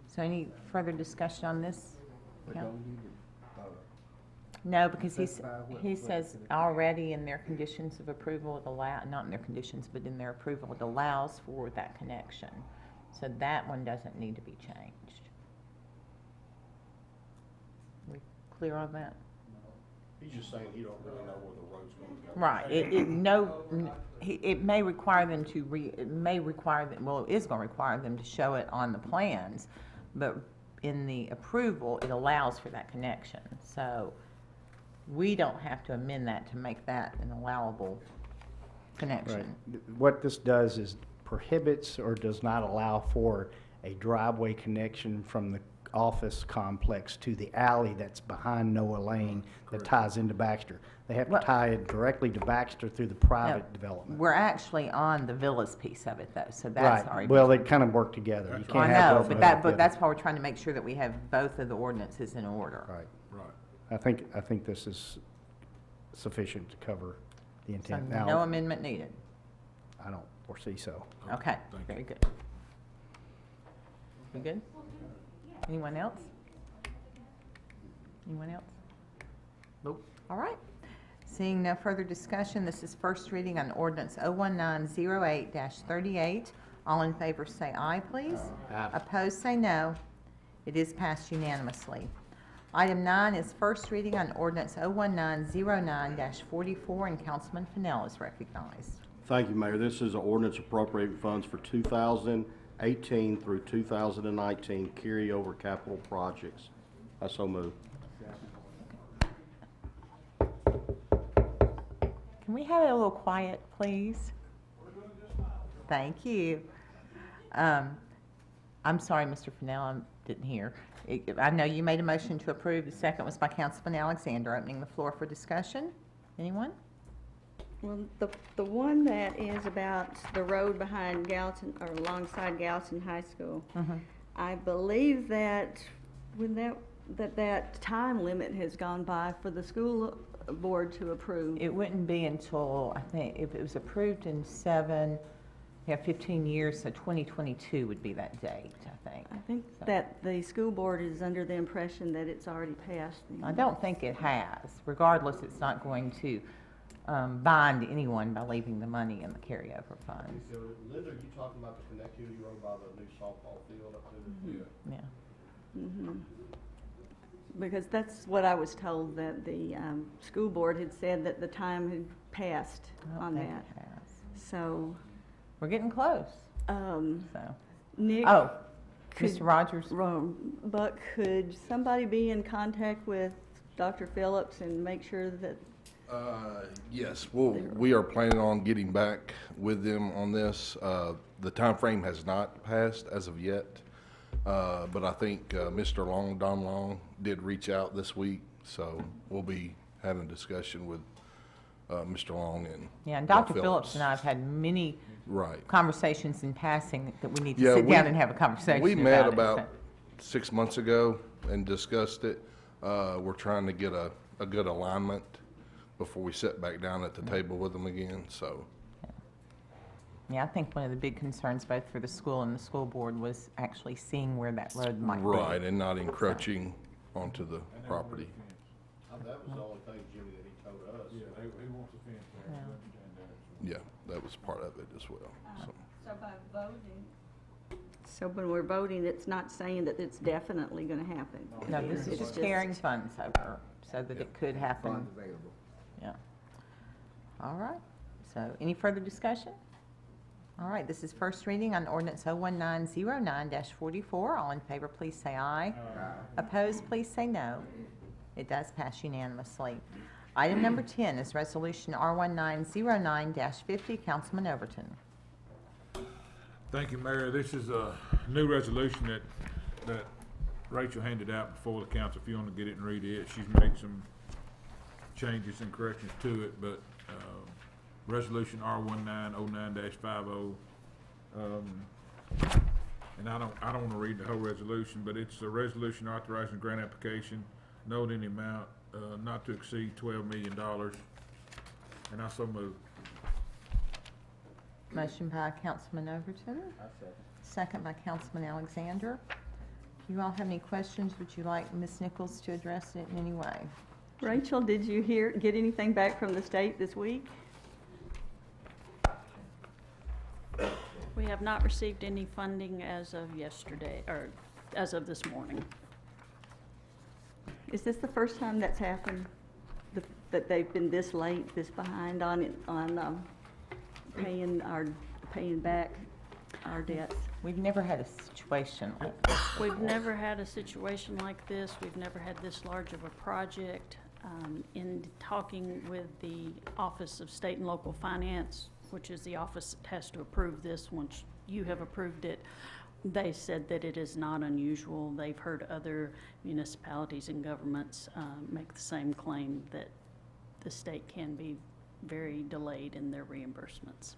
So any further discussion on this? Count? No, because he says already in their conditions of approval, it not in their conditions, but in their approval, it allows for that connection. So that one doesn't need to be changed. We clear on that? He's just saying he don't really know where the road's gonna go. Right, it may require them to it is gonna require them to show it on the plans, but in the approval, it allows for that connection. So we don't have to amend that to make that an allowable connection. Right. What this does is prohibits or does not allow for a driveway connection from the office complex to the alley that's behind Noah Lane that ties into Baxter. They have to Well- tie it directly to Baxter through the private No, development. We're actually on the villas piece of it though, so that's Right. already. Well, they kind of work together. You That's can't I have know, both but of them together. that's why we're trying to make sure that we have both of the ordinances in order. Right. Right. I think this is sufficient to cover the So intent. no Now, amendment needed. I don't foresee so. Okay, Thank you. very good. We good? Anyone else? Anyone else? Nope. All right. Seeing no further discussion, this is first reading on ordinance 01908-38. All in favor say aye, please. Aye. Opposed, say no. It is passed unanimously. Item 9 is first reading on ordinance 01909-44, and Councilman Fennell is recognized. Thank you, Mayor. This is an ordinance appropriating funds for 2018 through 2019 carryover capital projects. I so move. Can we have it a little quiet, please? Thank you. I'm sorry, Mr. Fennell, I didn't hear. I know you made a motion to approve. The second was by Councilman Alexander. Opening the floor for discussion. Anyone? Well, the one that is about the road behind Gallatin, or alongside Gallatin High School, I believe that when that time limit has gone by for the school board to approve. It wouldn't be until, I think, if it was approved in 15 years, so 2022 would be that date, I think. I think So, that the school board is under the impression that it's already passed. I don't think it has. Regardless, it's not going to bind anyone by leaving the money in the carryover funds. So, Linda, are you talking about the connectivity road by the new softball field up there? Yeah. Because that's what I was told, that the school board had said that the time had passed I don't on think that. it has. So, We're getting close, so, Nick. Oh, Mr. Rogers? But could somebody be in contact with Dr. Phillips and make sure that? Yes, we are planning on getting back with them on this. The time frame has not passed as of yet, but I think Mr. Don Long did reach out this week, so we'll be having a discussion with Mr. Long and Yeah, and Dr. Phillips and I have had many Right. conversations in passing that we need to Yeah, sit down and have a conversation We met it, about so. 6 months ago and discussed it. We're trying to get a good alignment before we sit back down at the table with them again, so. Yeah, I think one of the big concerns both for the school and the school board was actually seeing where that road might be. Right, and not encroaching onto the property. That was the only thing, Jimmy, that he told us. Yeah, he wants a fence there. Yeah. I understand that. Yeah, that was part of it as well, so. So by voting, So when we're voting, it's not saying that it's definitely going to happen. No, this is It's just carrying funds over so that it could happen. Funds available. Yeah. All right. So any further discussion? All right, this is first reading on ordinance 01909-44. All in favor, please say aye. Opposed, please say no. It does pass unanimously. Item number 10 is resolution R1909-50. Councilman Overton. Thank you, Mayor. This is a new resolution that Rachel handed out before the council. If you want to get it and read it, she's made some changes and corrections to it, but resolution R1909-50. And I don't want to read the whole resolution, but it's a resolution authorizing grant application, noting the amount not to exceed $12 million. And I so move. Motion by Councilman Overton. Second by Councilman Alexander. If you all have any questions, would you like Ms. Nichols to address it in any way? Rachel, did you get anything back from the state this week? We have not received any funding as of yesterday, or as of this morning. Is this the first time that's happened, that they've been this late, this behind on paying back our debts? We've never had a situation like this. We've never had a situation like this. We've never had this large of a project. In talking with the Office of State and Local Finance, which is the office that has to approve this once you have approved it, they said that it is not unusual. They've heard other municipalities and governments make the same claim, that the state can be very delayed in their reimbursements.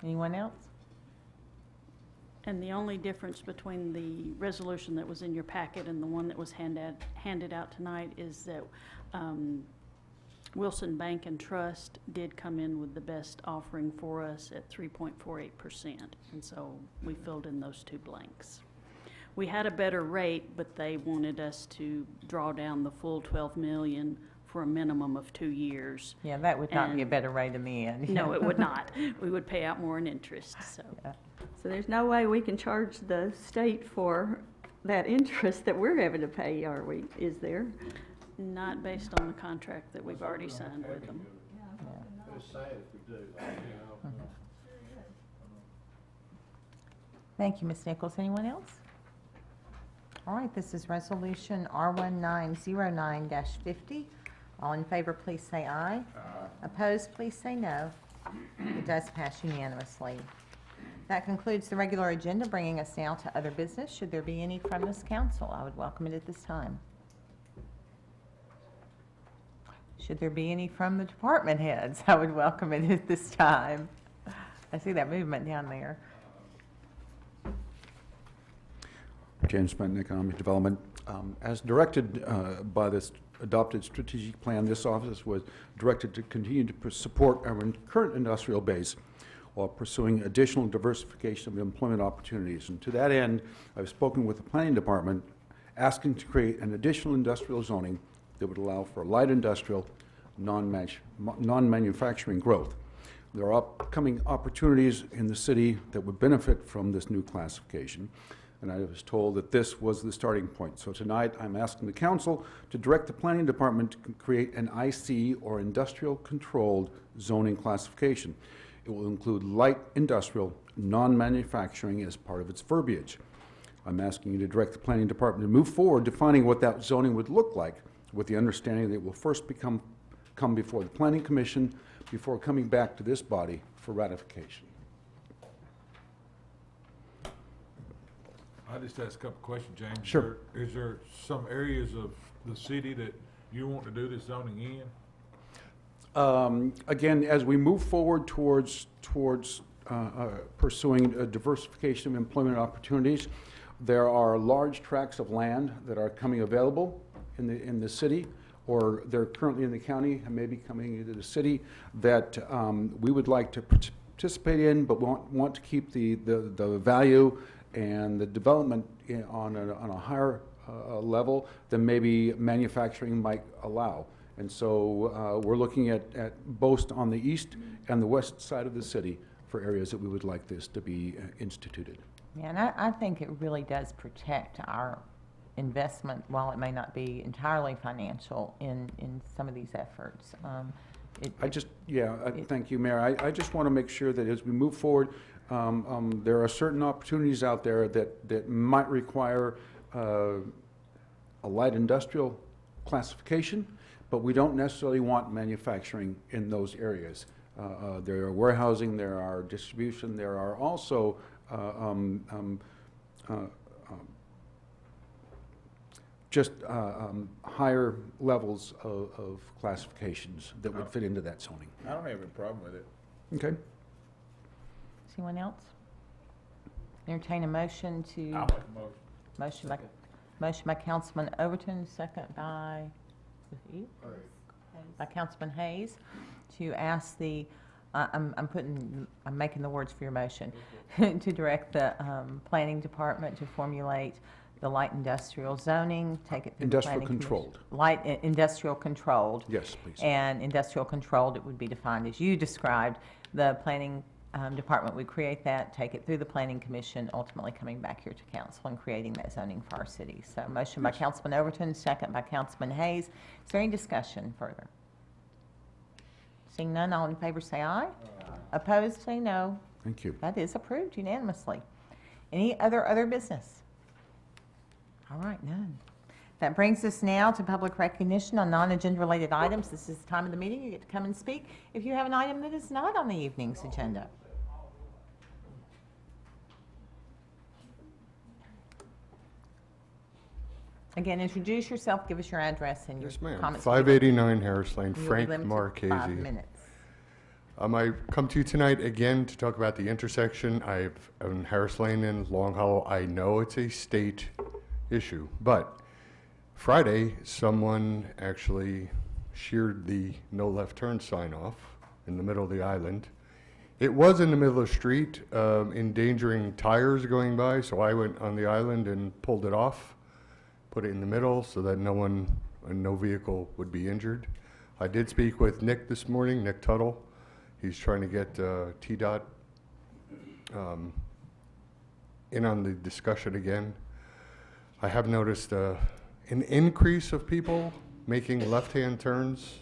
Anyone else? And the only difference between the resolution that was in your packet and the one that was handed out tonight is that Wilson Bank and Trust did come in with the best offering for us at 3.48%. And so we filled in those two blanks. We had a better rate, but they wanted us to draw down the full 12 million for a minimum of 2 years. Yeah, that would not be a And- better rate in the end. No, it would not. We would pay out more in interest, so. Yeah. So there's no way we can charge the state for that interest that we're having to pay, are we? Is there? Not based on the contract that we've already signed with them. It's sad if we do, though, you know. Thank you, Ms. Nichols. Anyone else? All right, this is Resolution R1909-50. All in favor, please say aye. Opposed, please say no. It does pass unanimously. That concludes the regular agenda, bringing us now to other business. Should there be any from this council, I would welcome it at this time. Should there be any from the department heads, I would welcome it at this time. I see that movement down there. James Benton, Economic Development. As directed by this adopted strategic plan, this office was directed to continue to support our current industrial base while pursuing additional diversification of employment opportunities. And to that end, I've spoken with the Planning Department asking to create an additional industrial zoning that would allow for light industrial, non-manufacturing growth. There are upcoming opportunities in the city that would benefit from this new classification, and I was told that this was the starting point. So tonight, I'm asking the council to direct the Planning Department to create an IC, or industrial controlled zoning classification. It will include light industrial, non-manufacturing as part of its verbiage. I'm asking you to direct the Planning Department to move forward defining what that zoning would look like, with the understanding that it will first come before the Planning Commission before coming back to this body for ratification. I just asked a couple questions, James. Sure. Is there some areas of the city that you want to do this zoning in? Again, as we move forward towards pursuing a diversification of employment opportunities, there are large tracts of land that are coming available in the city, or they're currently in the county and maybe coming into the city, that we would like to participate in, but want to keep the value and the development on a higher level than maybe manufacturing might allow. And so we're looking at both on the east and the west side of the city for areas that we would like this to be instituted. Yeah, and I think it really does protect our investment, while it may not be entirely financial in some of these efforts. Thank you, Mayor. I just want to make sure that as we move forward, there are certain opportunities out there that might require a light industrial classification, but we don't necessarily want manufacturing in those areas. There are warehousing, there are distribution, there are also higher levels of classifications that would fit into that zoning. I don't have any problem with it. Okay. Anyone else? Entertain a motion to. I'll make a motion. Motion by Councilman Overton, second by, was it you? By Councilman Hayes, to ask the, I'm making the words for your motion, to direct the Planning Department to formulate the light industrial zoning, take it through the Industrial Planning Commission. controlled. Light industrial controlled. Yes, please. And industrial controlled, it would be defined as you described. The Planning Department would create that, take it through the Planning Commission, ultimately coming back here to council and creating that zoning for our city. So motion by Councilman Overton, second by Councilman Hayes. Is there any discussion further? Seeing none, all in favor say aye. Opposed, say no. Thank you. That is approved unanimously. Any other business? All right, none. That brings us now to public recognition on non-agenda related items. This is the time of the meeting. You get to come and speak if you have an item that is not on the evening's agenda. Again, introduce yourself, give us your address and your Yes, ma'am. comments. 589 Harris Lane, You'll be Frank limited to Marchese. 5 minutes. I come to you tonight again to talk about the intersection. I've on Harris Lane and Long Hollow. I know it's a state issue, but Friday, someone actually sheared the no left turn sign off in the middle of the island, It was in the middle of the street, endangering tires going by, so I went on the island and pulled it off, put it in the middle so that no one, no vehicle would be injured. I did speak with Nick this morning, Nick Tuttle. He's trying to get TDOT in on the discussion again. I have noticed an increase of people making left-hand turns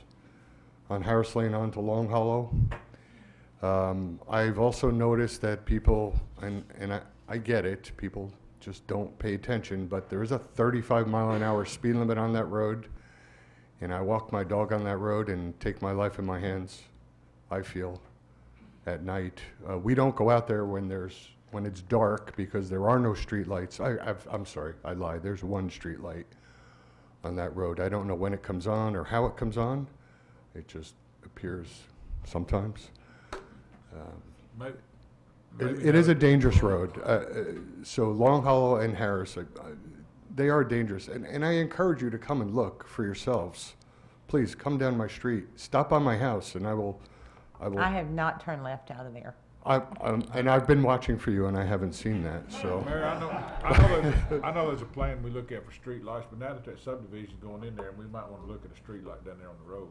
on Harris Lane onto Long Hollow. I've also noticed that people, and I get it, people just don't pay attention, but there is a 35-mile-an-hour speed limit on that road, and I walk my dog on that road and take my life in my hands, I feel, at night. We don't go out there when it's dark because there are no street lights. I'm sorry, I lied. There's one street light on that road. I don't know when it comes on or how it comes on. It just appears sometimes. It is a dangerous road. So Long Hollow and Harris, they are dangerous. And I encourage you to come and look for yourselves. Please come down my street. Stop by my house, and I will. I have not turned left out of there. And I've been watching for you, and I haven't seen that. So. Mayor, I know there's a plan we look at for street lights, but now that subdivision's going in there, we might want to look at a street light down there on the road.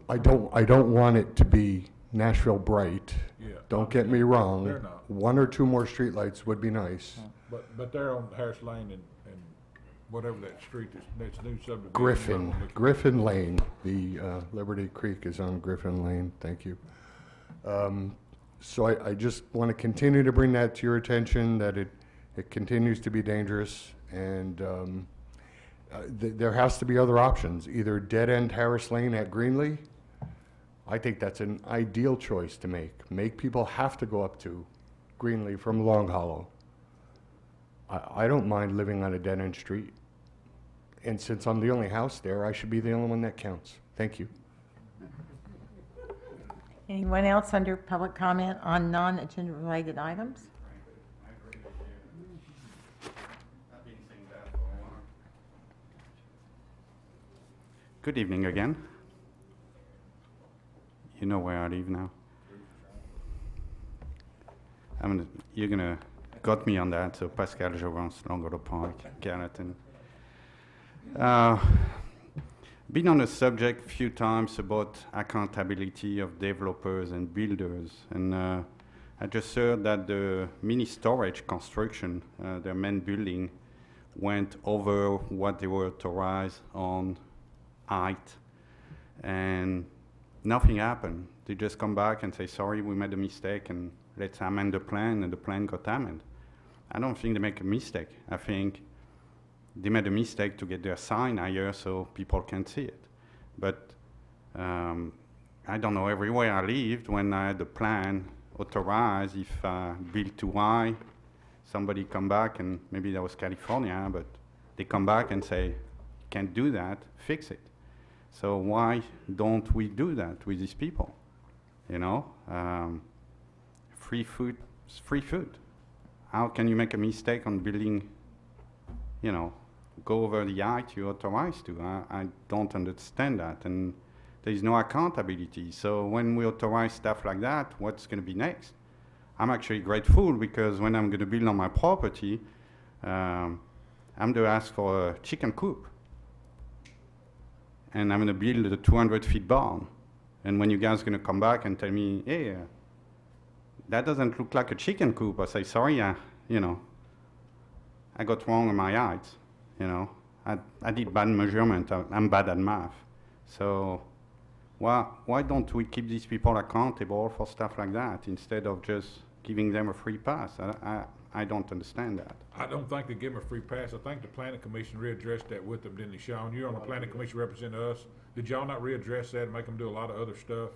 I don't want it to be Nashville bright. Yeah. Don't get me wrong. They're not. One or two more streetlights would be nice. But they're on Harris Lane and whatever that street that's new subdivision. Griffin Lane. The Liberty Creek is on Griffin Lane. Thank you. So I just want to continue to bring that to your attention, that it continues to be dangerous, and there has to be other options, either dead-end Harris Lane at Greenlee. I think that's an ideal choice to make. Make people have to go up to Greenlee from Long Hollow. I don't mind living on a dead-end street. And since I'm the only house there, I should be the only one that counts. Thank you. Anyone else under public comment on non-agenda related items? Good evening again. You know where I live now. You're gonna got me on that. So Pascal Jouvence, Longueuil Park, Gallatin. Been on the subject a few times about accountability of developers and builders, and I just heard that the mini storage construction, their main building, went over what they were authorized on height, and nothing happened. They just come back and say, sorry, we made a mistake, and let's amend the plan, and the plan got amended. I don't think they make a mistake. I think they made a mistake to get their sign higher so people can see it. But I don't know, everywhere I lived, when I had the plan authorized, if I built too high, somebody come back, and maybe that was California, but they come back and say, can't do that, fix it. So why don't we do that with these people? You know, free food is free food. How can you make a mistake on building, you know, go over the height you're authorized to? I don't understand that, and there's no accountability. So when we authorize stuff like that, what's going to be next? I'm actually grateful because when I'm going to build on my property, I'm going to ask for a chicken coop. And I'm going to build a 200-foot barn. And when you guys are going to come back and tell me, hey, that doesn't look like a chicken coop, I say, sorry, you know, I got wrong on my height. You know, I did bad measurement. I'm bad at math. So why don't we keep these people accountable for stuff like that instead of just giving them a free pass? I don't understand that. I don't think they give them a free pass. I think the planning commission readdressed that with them, didn't they, Sean? You're on the planning commission representing us. Did y'all not readdress that and make them do a lot of other stuff?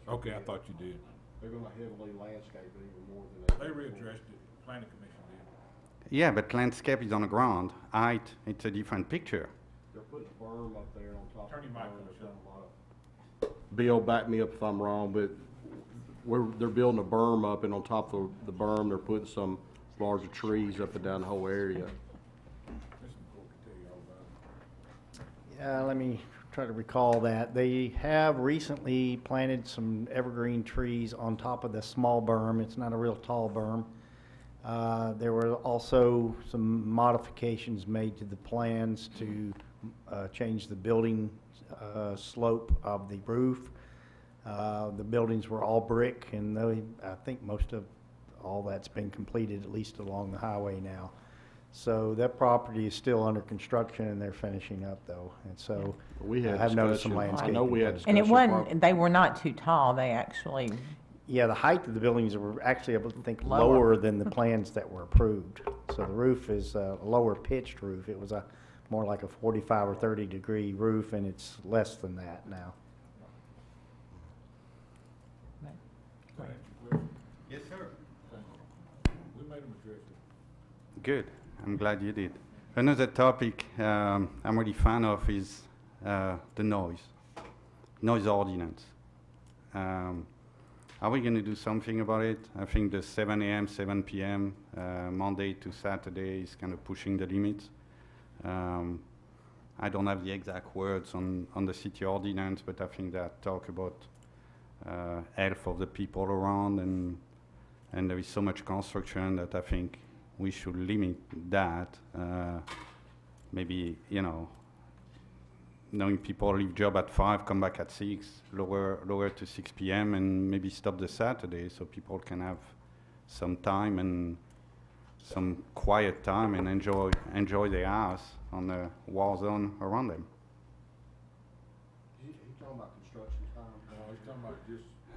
Okay, I thought you did. They're gonna heavily landscape it even more than They readdressed it. Planning commission did. Yeah, but landscape is on the ground. Height, it's a different picture. They're putting berm up there on top of the Turn your mic on, berm. Sean. A lot of- Bill, back me up if I'm wrong, but they're building a berm up, and on top of the berm, they're putting some larger trees up and down the whole area. Let me try to recall that. They have recently planted some evergreen trees on top of the small berm. It's not a real tall berm. There were also some modifications made to the plans to change the building slope of the roof. The buildings were all brick, and I think most of all that's been completed, at least along the highway now. So that property is still under construction, and they're finishing up, though. And so I've noticed some landscaping. I know we had And it discussion. wasn't, they were not too tall, they actually, Yeah, the height of the buildings were actually, I would think, Lower. lower than the plans that were approved. So the roof is a lower pitched roof. It was a more like a 45 or 30 degree roof, and it's less than that now. Yes, sir. We made them address it. Good. I'm glad you did. Another topic I'm really fan of is the noise ordinance. Are we going to do something about it? I think the 7 a.m., 7 p.m., Monday to Saturday is kind of pushing the limits. I don't have the exact words on the city ordinance, but I think that talk about health of the people around, and there is so much construction that I think we should limit that. Maybe, knowing people leave job at 5, come back at 6, lower to 6 p.m. and maybe stop the Saturday so people can have some time and some quiet time and enjoy their house on the war zone around them. He's talking about construction time.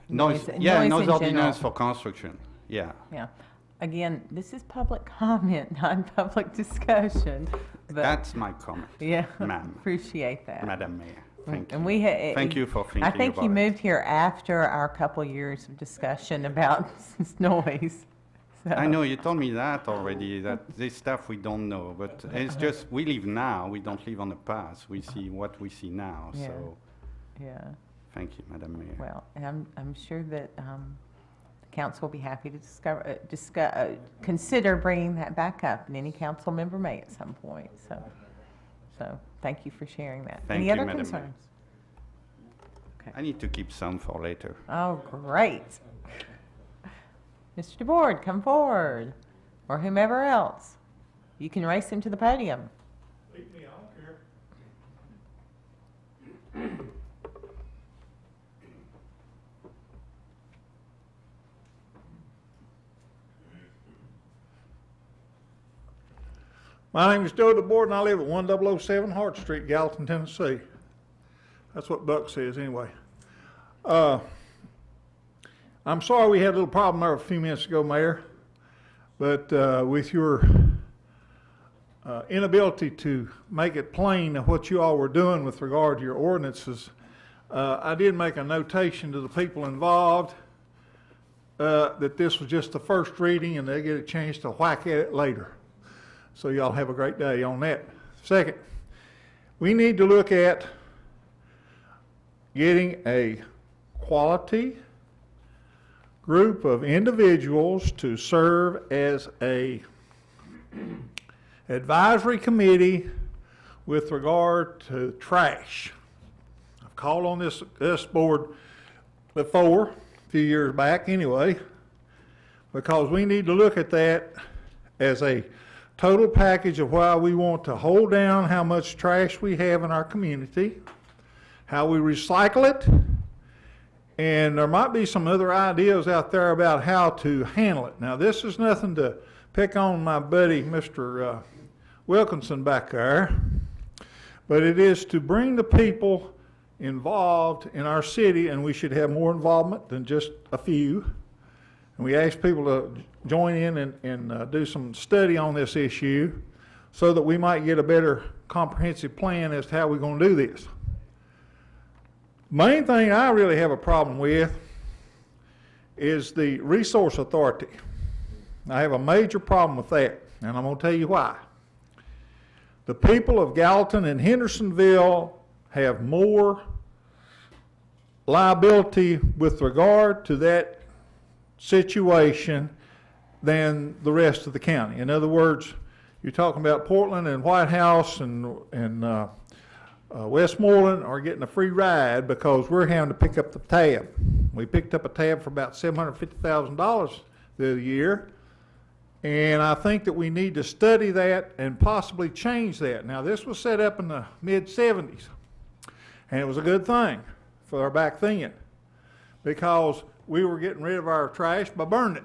No, he's talking about just. Noise in ordinance general. for construction, yeah. Yeah. Again, this is public comment, not public discussion. But That's my comment, yeah, ma'am, appreciate that. Madam Mayor. Thank And you. we Thank you for thinking I think about you it. moved here after our couple years of discussion about noise. So- I know, you told me that already, that this stuff we don't know, but it's just, we live now, we don't live on the past. We see what we see now, Yeah. so Yeah, thank you, Madam Mayor. well, and I'm sure that the council will be happy to consider bringing that back up, and any council member may at some point, so thank you for sharing that. Thank Any you, other Madam Mayor. concerns? I need to keep some for later. Oh, great. Mr. DeBoard, come forward, or whomever else. You can race him to the podium. Leave me, I don't care. My name is Joe DeBoard, and I live at 1007 Hart Street, Gallatin, Tennessee. That's what Buck says, anyway. I'm sorry we had a little problem there a few minutes ago, Mayor, but with your inability to make it plain what you all were doing with regard to your ordinances, I did make a notation to the people involved that this was just the first reading and they get a chance to whack at it later. So y'all have a great day on that. Second, we need to look at getting a quality group of individuals to serve as a advisory committee with regard to trash. I've called on this board before, a few years back anyway, because we need to look at that as a total package of why we want to hold down how much trash we have in our community, how we recycle it, and there might be some other ideas out there about how to handle it. Now, this is nothing to pick on my buddy, Mr. Wilkinson back there, but it is to bring the people involved in our city, and we should have more involvement than just a few. And we ask people to join in and do some study on this issue so that we might get a better comprehensive plan as to how we're going to do this. Main thing I really have a problem with is the resource authority. I have a major problem with that, and I'm going to tell you why. The people of Gallatin and Hendersonville have more liability with regard to that situation than the rest of the county. In other words, you're talking about Portland and White House and Westmoreland are getting a free ride because we're having to pick up the tab. We picked up a tab for about $750,000 the year, and I think that we need to study that and possibly change that. Now, this was set up in the mid-'70s, and it was a good thing for our back then because we were getting rid of our trash by burning it.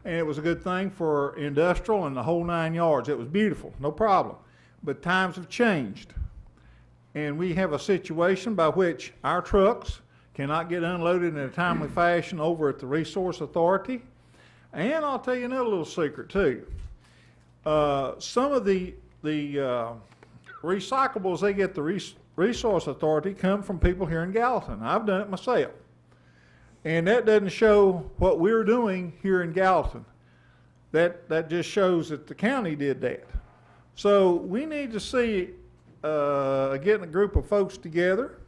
And it was a good thing for industrial and the whole 9 yards. It was beautiful, no problem. But times have changed. And we have a situation by which our trucks cannot get unloaded in a timely fashion over at the Resource Authority. And I'll tell you another little secret too. Some of the recyclables they get the Resource Authority come from people here in Gallatin. I've done it myself. And that doesn't show what we're doing here in Gallatin. That just shows that the county did that. So we need to see getting a group of folks together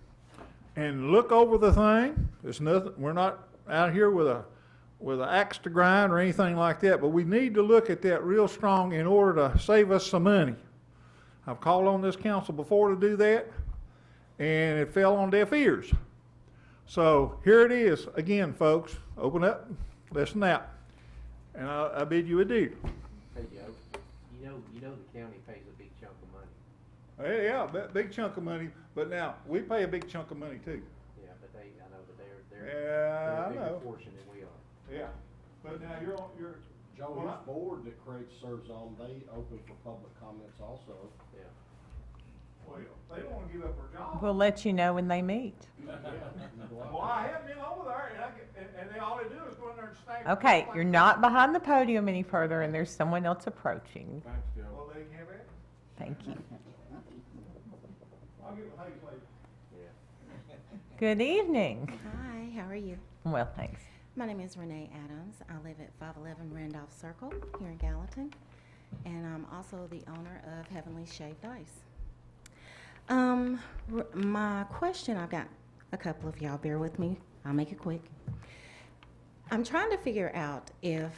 and look over the thing. There's nothing. We're not out here with an axe to grind or anything like that. But we need to look at that real strong in order to save us some money. I've called on this council before to do that, and it fell on deaf ears. So here it is again, folks. Open up, listen out, and I bid you adieu. Hey Joe, you know the county pays a big chunk of money. Hey, yeah, big chunk of money. But now we pay a big chunk of money too. Yeah, but I know that they're Yeah, a I bigger know. portion than we are. Yeah, but now you're. Joe, Well, his board that Craig serves on, they open for public comments also. Yeah. Well, they don't want to give up their job. We'll let you know when they meet. Well, I haven't been over there, and they all they do is go in there and stand. Okay, you're not behind the podium any further, and there's someone else approaching. Thanks, Joe. Well, they can have it. Thank you. I'll get with Hayes later. Yeah. Good evening. Hi, how are you? Well, thanks. My name is Renee Adams. I live at 511 Randolph Circle here in Gallatin, and I'm also the owner of Heavenly Shaved Ice. My question, I've got a couple of y'all, bear with me. I'll make it quick. I'm trying to figure out if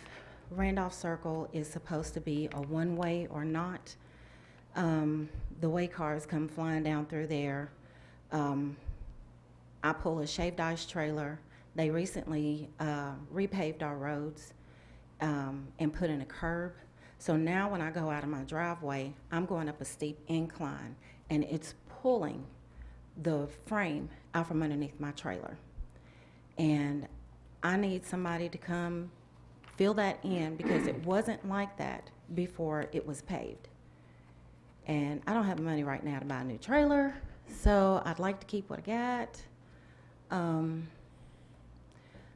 Randolph Circle is supposed to be a one-way or not. The way cars come flying down through there. I pull a shaved ice trailer. They recently repaved our roads and put in a curb. So now when I go out of my driveway, I'm going up a steep incline, and it's pulling the frame out from underneath my trailer. And I need somebody to come fill that in because it wasn't like that before it was paved. And I don't have the money right now to buy a new trailer, so I'd like to keep what I got.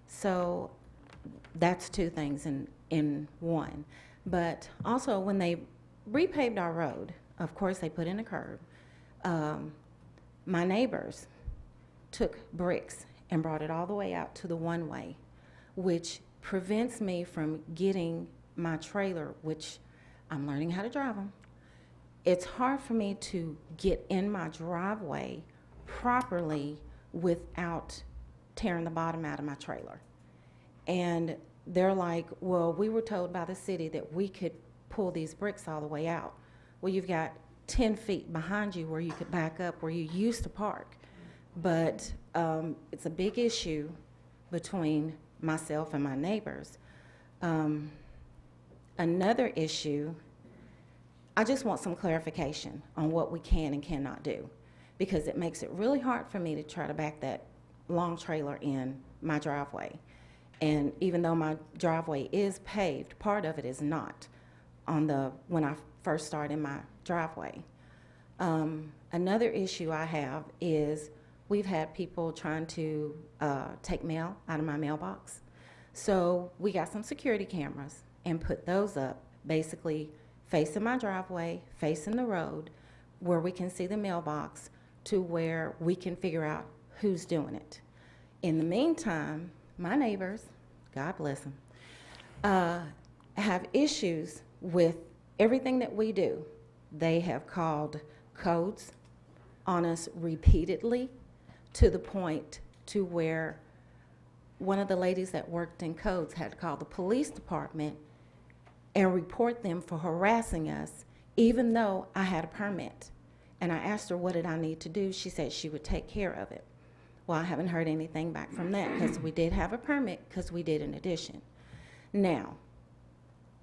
So that's two things in one. But also when they repaved our road, of course they put in a curb. My neighbors took bricks and brought it all the way out to the one-way, which prevents me from getting my trailer, which I'm learning how to drive them. It's hard for me to get in my driveway properly without tearing the bottom out of my trailer. And they're like, well, we were told by the city that we could pull these bricks all the way out. Well, you've got 10 feet behind you where you could back up where you used to park. But it's a big issue between myself and my neighbors. Another issue, I just want some clarification on what we can and cannot do, because it makes it really hard for me to try to back that long trailer in my driveway. And even though my driveway is paved, part of it is not when I first start in my driveway. Another issue I have is we've had people trying to take mail out of my mailbox. So we got some security cameras and put those up, basically facing my driveway, facing the road, where we can see the mailbox to where we can figure out who's doing it. In the meantime, my neighbors, God bless them, have issues with everything that we do. They have called codes on us repeatedly, to the point to where one of the ladies that worked in codes had to call the police department and report them for harassing us, even though I had a permit. And I asked her, what did I need to do? She said she would take care of it. Well, I haven't heard anything back from that because we did have a permit because we did an addition. Now,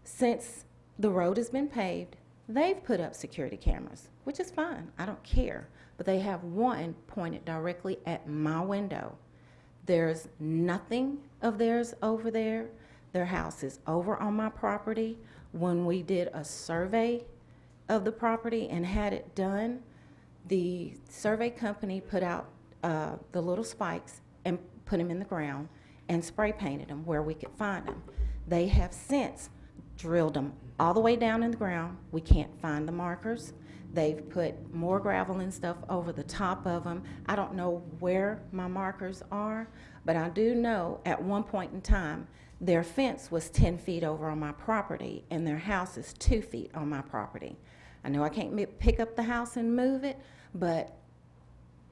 since the road has been paved, they've put up security cameras, which is fine. I don't care. But they have one pointed directly at my window. There's nothing of theirs over there. Their house is over on my property. When we did a survey of the property and had it done, the survey company put out the little spikes and put them in the ground and spray painted them where we could find them. They have since drilled them all the way down in the ground. We can't find the markers. They've put more gravel and stuff over the top of them. I don't know where my markers are, but I do know at one point in time, their fence was 10 feet over on my property, and their house is 2 feet on my property. I know I can't pick up the house and move it, but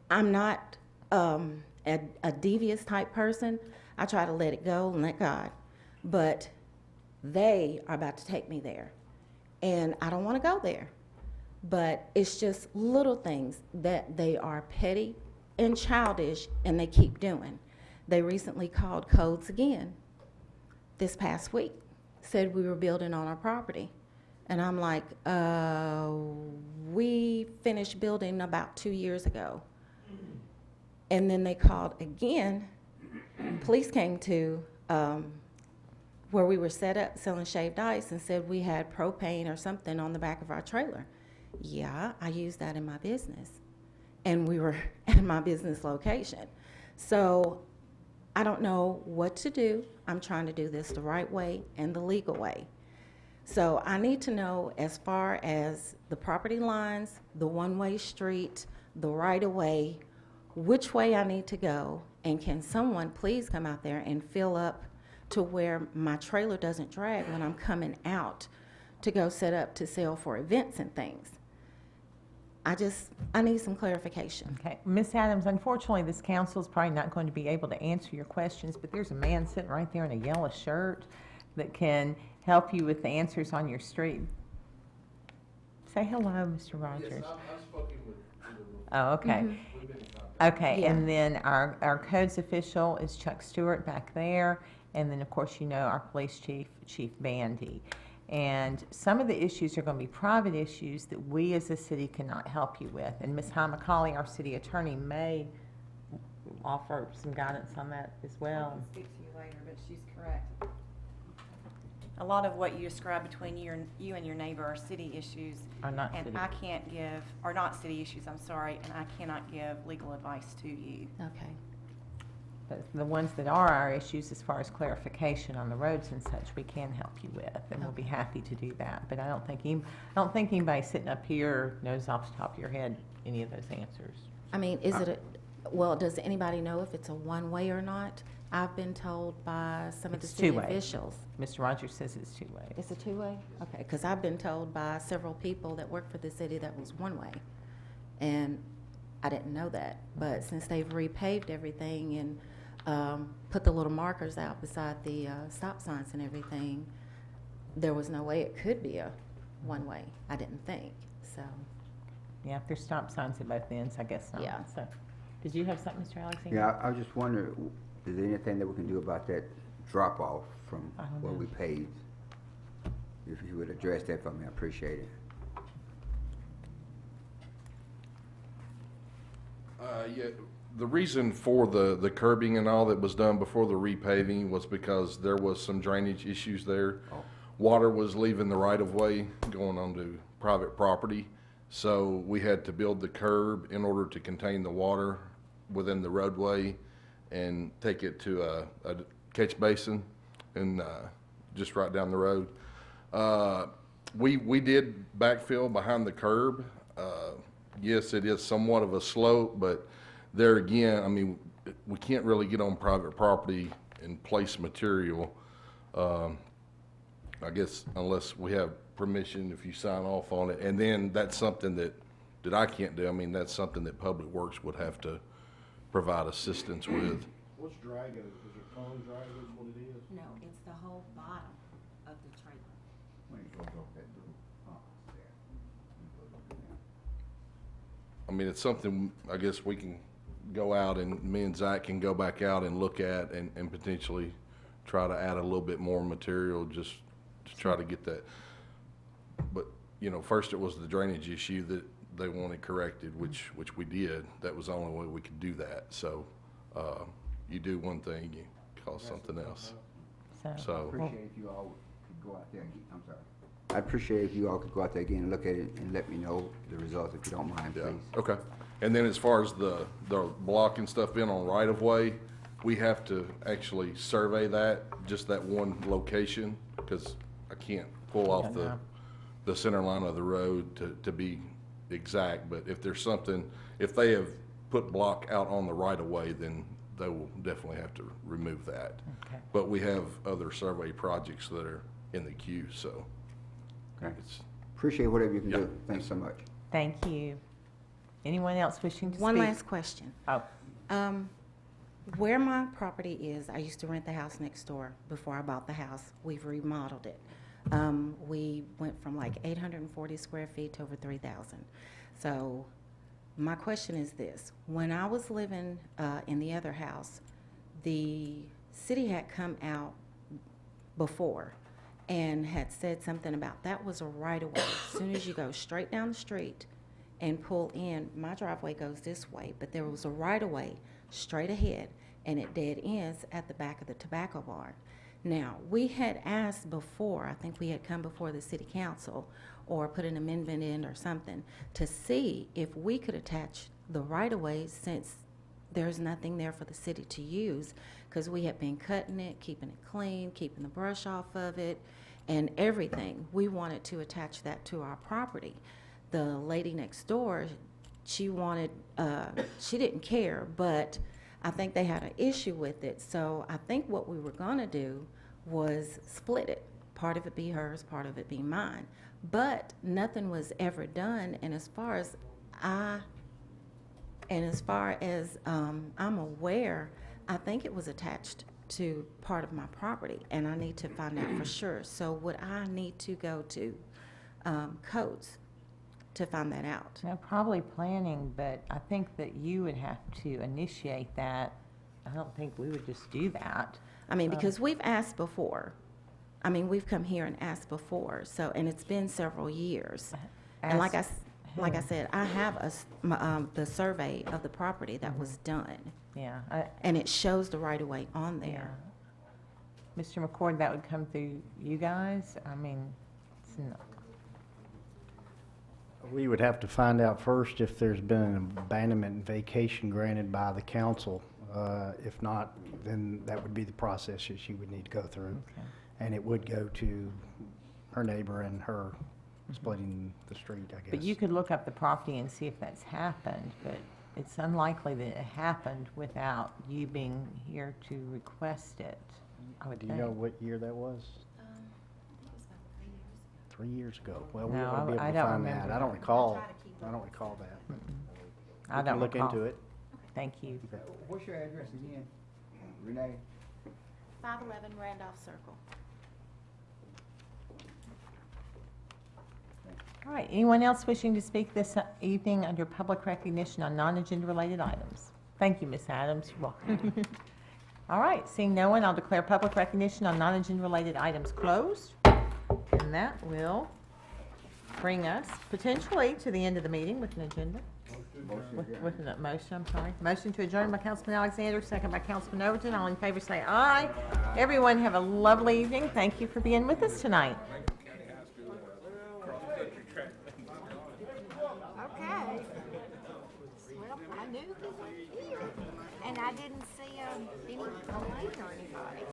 I'm not a devious type person. I try to let it go and let God. But they are about to take me there, and I don't want to go there. But it's just little things that they are petty and childish, and they keep doing. They recently called codes again this past week, said we were building on our property. And I'm like, we finished building about 2 years ago. And then they called again. Police came to where we were set up selling shaved ice and said we had propane or something on the back of our trailer. Yeah, I use that in my business. And we were at my business location. So I don't know what to do. I'm trying to do this the right way and the legal way. So I need to know, as far as the property lines, the one-way street, the right-of-way, which way I need to go, and can someone please come out there and fill up to where my trailer doesn't drag when I'm coming out to go set up to sell for events and things. I need some clarification. Okay, Ms. Adams, unfortunately, this council is probably not going to be able to answer your questions, but there's a man sitting right there in a yellow shirt that can help you with the answers on your street. Say hello, Mr. Rogers. Yes, I've spoken with. Oh, okay. Mhm. We've been in contact. Okay, Yeah. and then our codes official is Chuck Stewart back there, and then, of course, you know, our police chief, Chief Bandy. And some of the issues are going to be private issues that we as a city cannot help you with. And Ms. Hy McCauley, our city attorney, may offer some guidance on that as I well. can speak to you later, but she's correct. A lot of what you described between you and your neighbor are city issues. Are not And city. I can't give, are not city issues, I'm sorry, and I cannot give legal advice to you. Okay. But the ones that are our issues, as far as clarification on the roads and such, we can help you with, and we'll be happy to do that. But I don't think anybody sitting up here knows off the top of your head any of those answers. I mean, is it well, does anybody know if it's a one-way or not? I've been told by some of the It's city two-way. officials. Mr. Rogers says it's two-way. It's a two-way? Okay, because I've been told by several people that work for the city that was one-way. And I didn't know that. But since they've repaved everything and put the little markers out beside the stop signs and everything, there was no way it could be a one-way, I didn't think, so. Yeah, if there's stop signs at both ends, I guess not. Yeah. So, did you have something, Mr. Alexander? Yeah, I was just wondering, is there anything that we can do about that drop-off from I don't where know. we paved? If you would address that for me, I appreciate it. Yeah, the reason for the curbing and all that was done before the repaving was because there was some drainage issues there. Oh. Water was leaving the right of way, going onto private property. So we had to build the curb in order to contain the water within the roadway and take it to a catch basin and just right down the road. We did backfill behind the curb. Yes, it is somewhat of a slope, but there again, I mean, we can't really get on private property and place material, I guess, unless we have permission, if you sign off on it. And then that's something that I can't do. I mean, that's something that Public Works would have to provide assistance with. What's dragging it? Is it cone drag is what it is? No, it's the whole bottom of the trailer. mean, it's something I guess we can go out and me and Zach can go back out and look at and potentially try to add a little bit more material just to try to get that. But, you know, first it was the drainage issue that they wanted corrected, which we did. That was the only way we could do that. So, you do one thing, you cause something else. So. Appreciate if you all could go out there and I'm sorry. I appreciate if you all could go out there again and look at it and let me know the results if you don't mind, Yeah, please. okay. And then as far as the blocking stuff being on right of way, we have to actually survey that, just that one location, because I can't pull off the center line of the road to be exact. But if there's something, if they have put block out on the right of way, then they will definitely have to remove that. Okay. But we have other survey projects that are in the queue, so. Okay. It's, Appreciate whatever you can Yeah. do. Thanks so much. Thank you. Anyone else wishing to speak? One last question. Oh, Where my property is, I used to rent the house next door before I bought the house. We've remodeled it. We went from like 840 square feet to over 3,000. So my question is this. When I was living in the other house, the city had come out before and had said something about that was a right-of-way. As soon as you go straight down the street and pull in, my driveway goes this way, but there was a right-of-way straight ahead, and it dead ends at the back of the tobacco barn. Now, we had asked before, I think we had come before the city council or put an amendment in or something to see if we could attach the right-of-way since there's nothing there for the city to use, because we had been cutting it, keeping it clean, keeping the brush off of it, and everything. We wanted to attach that to our property. The lady next door, she wanted, she didn't care, but I think they had an issue with it. So I think what we were gonna do was split it. Part of it be hers, part of it be mine. But nothing was ever done, and as far as I'm aware, I think it was attached to part of my property, and I need to find out for sure. So would I need to go to codes to find that out? no, probably planning, but I think that you would have to initiate that. I don't think we would just do that. I mean, because we've asked before. I mean, we've come here and asked before, so, and it's been several years. And like I said, I have the survey of the property that was done, Yeah. and it shows the right-of-way on there. Mr. McCord, that would come through you guys? I mean, it's not. We would have to find out first if there's been an abandonment and vacation granted by the council. If not, then that would be the process that she would need to go through. Okay. And it would go to her neighbor and her splitting the street, I guess. But you could look up the property and see if that's happened, but it's unlikely that it happened without you being here to request it, I would Do think. you know what year that was? 3 years ago. Well, we No, ought to be I able to don't find remember that. I don't that. recall that. I We don't can look recall. into it. Thank you. What's your address again, Renee? 511 Randolph Circle. All right, anyone else wishing to speak this evening under public recognition on non-agenda related items? Thank you, Ms. Adams. You're welcome. All right, seeing no one, I'll declare public recognition on non-agenda related items closed. And that will bring us potentially to the end of the meeting with an agenda. With a motion, I'm sorry. Motion to adjourn by Councilman Alexander, second by Councilman Overton. All in favor say aye. Everyone have a lovely evening. Thank you for being with us tonight. Okay. Well, I knew he was here, and I didn't see any Elaine or anybody.